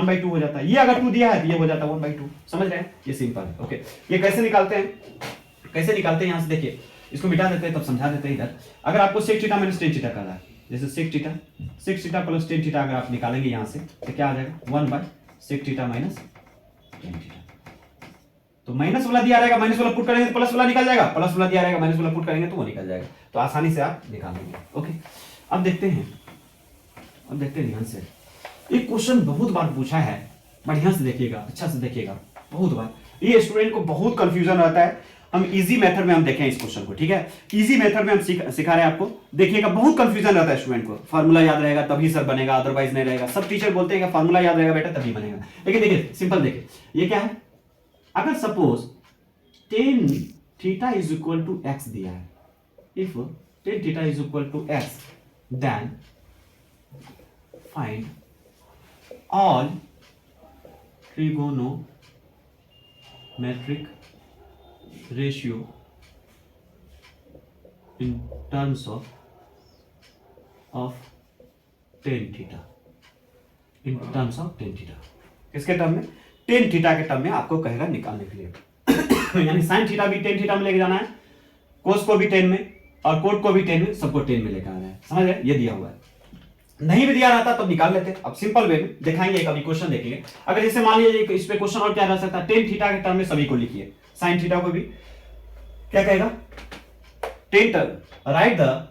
बाय 2 हो जाता है। ये अगर 2 दिया है तो ये हो जाता 1 बाय 2। समझ रहे हैं, ये सिंपल है। ओके, ये कैसे निकालते हैं यहां से देखिए, इसको मिटा देते हैं तब समझा देते हैं इधर। अगर आपको sec theta minus tan theta करना है, जैसे sec theta plus tan theta अगर आप निकालेंगे यहां से तो क्या आ जाएगा 1 by sec theta minus tan theta. तो माइनस वाला दिया रहेगा, माइनस वाला पुट करेंगे तो प्लस वाला निकल जाएगा, प्लस वाला दिया रहेगा माइनस वाला पुट करेंगे तो वो निकल जाएगा। तो आसानी से आप निकाल लेंगे। ओके, अब देखते हैं ध्यान से। एक क्वेश्चन बहुत बार पूछा है बढ़िया से देखिएगा, अच्छा से देखिएगा, बहुत बार ये स्टूडेंट को बहुत कंफ्यूजन रहता है। हम इजी मेथड में हम देखें इस क्वेश्चन को, ठीक है, इजी मेथड में हम सिखा रहे हैं आपको। देखिएगा बहुत कंफ्यूजन रहता है स्टूडेंट को, फार्मूला याद रहेगा तभी सर बनेगा, अदरवाइज नहीं रहेगा। सब टीचर बोलते हैं कि फार्मूला याद रहेगा बेटा तभी बनेगा, लेकिन देखिए सिंपल देखिए ये क्या है। अगर suppose tan theta is equal to X दिया है, if tan theta is equal to X then find all trigonometric ratio in terms of tan theta, in terms of tan theta। किसके टर्म में? tan theta के term में आपको कहेगा निकालने के लिए। यानी sin थीटा भी tan थीटा में लेके जाना है, cos को भी tan में और cot को भी tan में, सबको tan में लेकर आना है। समझ गए? ये दिया हुआ है, नहीं भी दिया रहता तब निकाल लेते। अब सिंपल वे में दिखाएंगे, एक अभी क्वेश्चन देखेंगे। अगर जैसे मान लीजिए इस पे क्वेश्चन और क्या रह सकता है, टेन थीटा के टर्म में सभी को लिखिए, साइन थीटा को भी क्या कहेगा, ten right the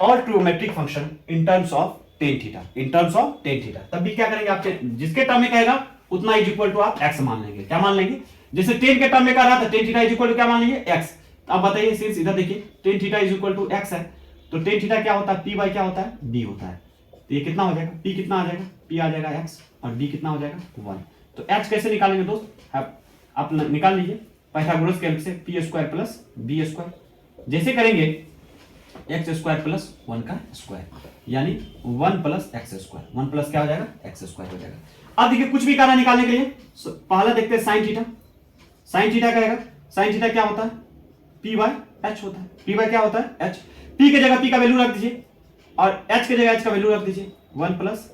all trigonometric function in terms of tan theta, in terms of tan theta. तब भी क्या करेंगे आप, जिसके टर्म में कहेगा उतना इज इक्वल टू आप एक्स मान लेंगे। क्या मान लेंगे? जैसे टेन के टर्म में कह रहा था tan theta is equal to क्या मान लेंगे, एक्स। अब बताइए सिंस इधर देखिए tan theta is equal to X है, तो टेन थीटा क्या होता है, पी बाई क्या होता है, बी होता है। तो ये कितना हो जाएगा, पी कितना आ जाएगा, पी आ जाएगा एक्स और बी कितना हो जाएगा 1। तो एच कैसे निकालेंगे दोस्त, आप निकाल लीजिए पाइथागोरस के हेल्प से, P square plus B square. जैसे करेंगे एक्स स्क्वायर प्लस 1 का स्क्वायर, यानी 1 प्लस एक्स स्क्वायर, 1 प्लस क्या हो जाएगा, एक्स स्क्वायर हो जाएगा। अब देखिए कुछ भी करना निकालने के लिए पहला देखते हैं साइन थीटा। साइन थीटा क्या आएगा, साइन थीटा क्या होता है, पी बाय एच होता है। पी बाय क्या होता है, एच। पी के जगह पी का वैल्यू रख दीजिए और एच के जगह एच का वैल्यू रख दीजिए, 1 plus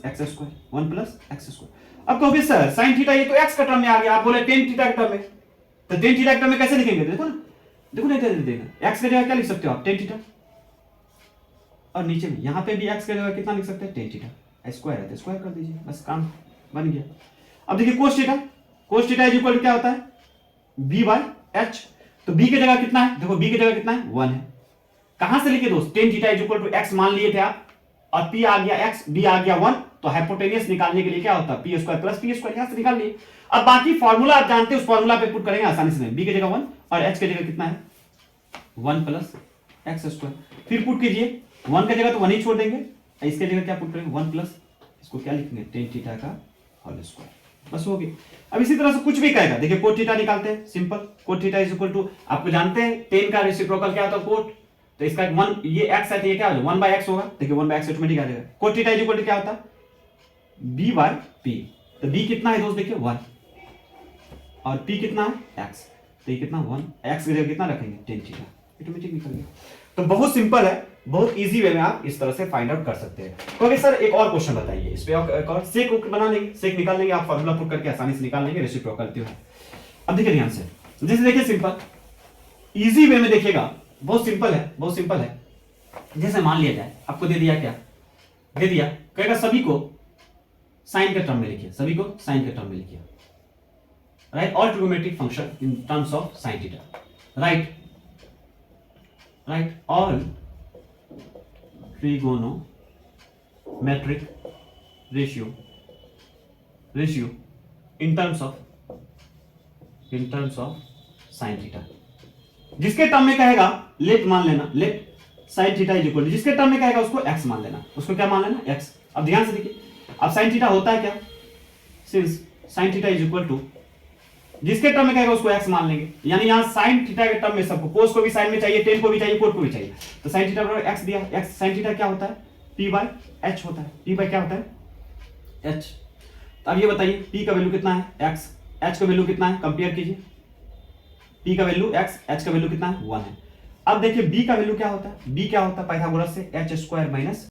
x square, 1 plus x square. अब कहोगे सर साइन थीटा ये तो एक्स का टर्म में आ गया, आप बोले टेन थीटा के टर्म में, तो टेन थीटा के टर्म में कैसे लिखेंगे, देखो ना, देखो नहीं देखना, एक्स के जगह क्या लिख सकते हो आप, टेन थीटा, और नीचे में यहाँ पे भी एक्स के जगह कितना लिख सकते हैं, टेन थीटा। स्क्वायर है तो स्क्वायर कर दीजिए, बस काम बन गया। अब देखिए cos theta, cos theta is equal to क्या होता है, बी बाय एच। तो बी की जगह कितना है, देखो बी की जगह कितना है, 1 है। कहां से लिखे दोस्त, tan theta is equal to X मान लिए थे आप, और पी आ गया एक्स, बी आ गया 1, तो हाइपोटेनियस निकालने के लिए क्या होता है, P square plus P square, यहां से निकाल लिए। अब बाकी फार्मूला आप जानते हैं, उस फार्मूला पे पुट करेंगे आसानी से। बी की जगह 1 और एच की जगह कितना है, 1 प्लस एक्स स्क्वायर। फिर पुट कीजिए, 1 की जगह तो 1 ही छोड़ देंगे, इसके जगह क्या पुट करेंगे, 1 प्लस, इसको क्या लिखेंगे, टेन थीटा का होल स्क्वायर, बस हो गया। अब इसी तरह से कुछ भी कहेगा, देखिए कोट थीटा निकालते हैं, simple. Cot theta is equal to, आपको जानते हैं टेन का रेसिप्रोकल क्या होता है, कोट, तो इसका 1, ये x है तो ये क्या होगा, 1 बाय एक्स होगा। देखिए 1 बाय एक्स ऑटोमेटिक आ जाएगा। Cot theta is equal to क्या होता है, b बाय p। तो b कितना है दोस्त, देखिए 1, और p कितना है x, तो ये कितना 1, x की जगह कितना रखेंगे, टेन थीटा, ऑटोमेटिक निकल गया। तो बहुत सिंपल है, बहुत इजी वे में आप इस तरह से फाइंड आउट कर सकते हैं। तो सर एक और क्वेश्चन बताइए, इस पे एक और सेक बना लेंगे, सेक निकाल लेंगे, आप फार्मूला पुट करके आसानी से निकाल लेंगे रेसिप्रोकल थ्योरम। अब देखिए ध्यान से, जैसे देखिए सिंपल इजी वे में देखिएगा, बहुत सिंपल है, बहुत सिंपल है। जैसे मान लिया जाए आपको दे दिया, क्या दे दिया, कहेगा सभी को साइन के टर्म में लिखिए, सभी को साइन के टर्म में लिखिए, write all trigonometric function in terms of sine theta, write all trigonometric ratio in terms of sin theta। जिसके टर्म में कहेगा लेट मान लेना, let sin theta is equal to, जिसके टर्म में कहेगा उसको x मान लेना, उसको क्या मान लेना, x। अब ध्यान से देखिए, अब sin थीटा होता है क्या, since sin theta is equal to, जिसके टर्म में कहेगा उसको x मान लेंगे, यानी यहां sin थीटा के टर्म में सबको, कोस को भी साइन में चाहिए, टेन को भी चाहिए, कोट को भी चाहिए, तो sin थीटा बराबर x दिया, x sin थीटा क्या होता है, p बाय h होता है, p बाय क्या होता है, h। तो अब ये बताइए p का वैल्यू कितना है, x, h का वैल्यू कितना है, कंपेयर कीजिए, p का वैल्यू x, h का वैल्यू कितना है, 1 है। अब देखिए b का वैल्यू क्या होता है, b क्या होता है पाइथागोरस से, h स्क्वायर माइनस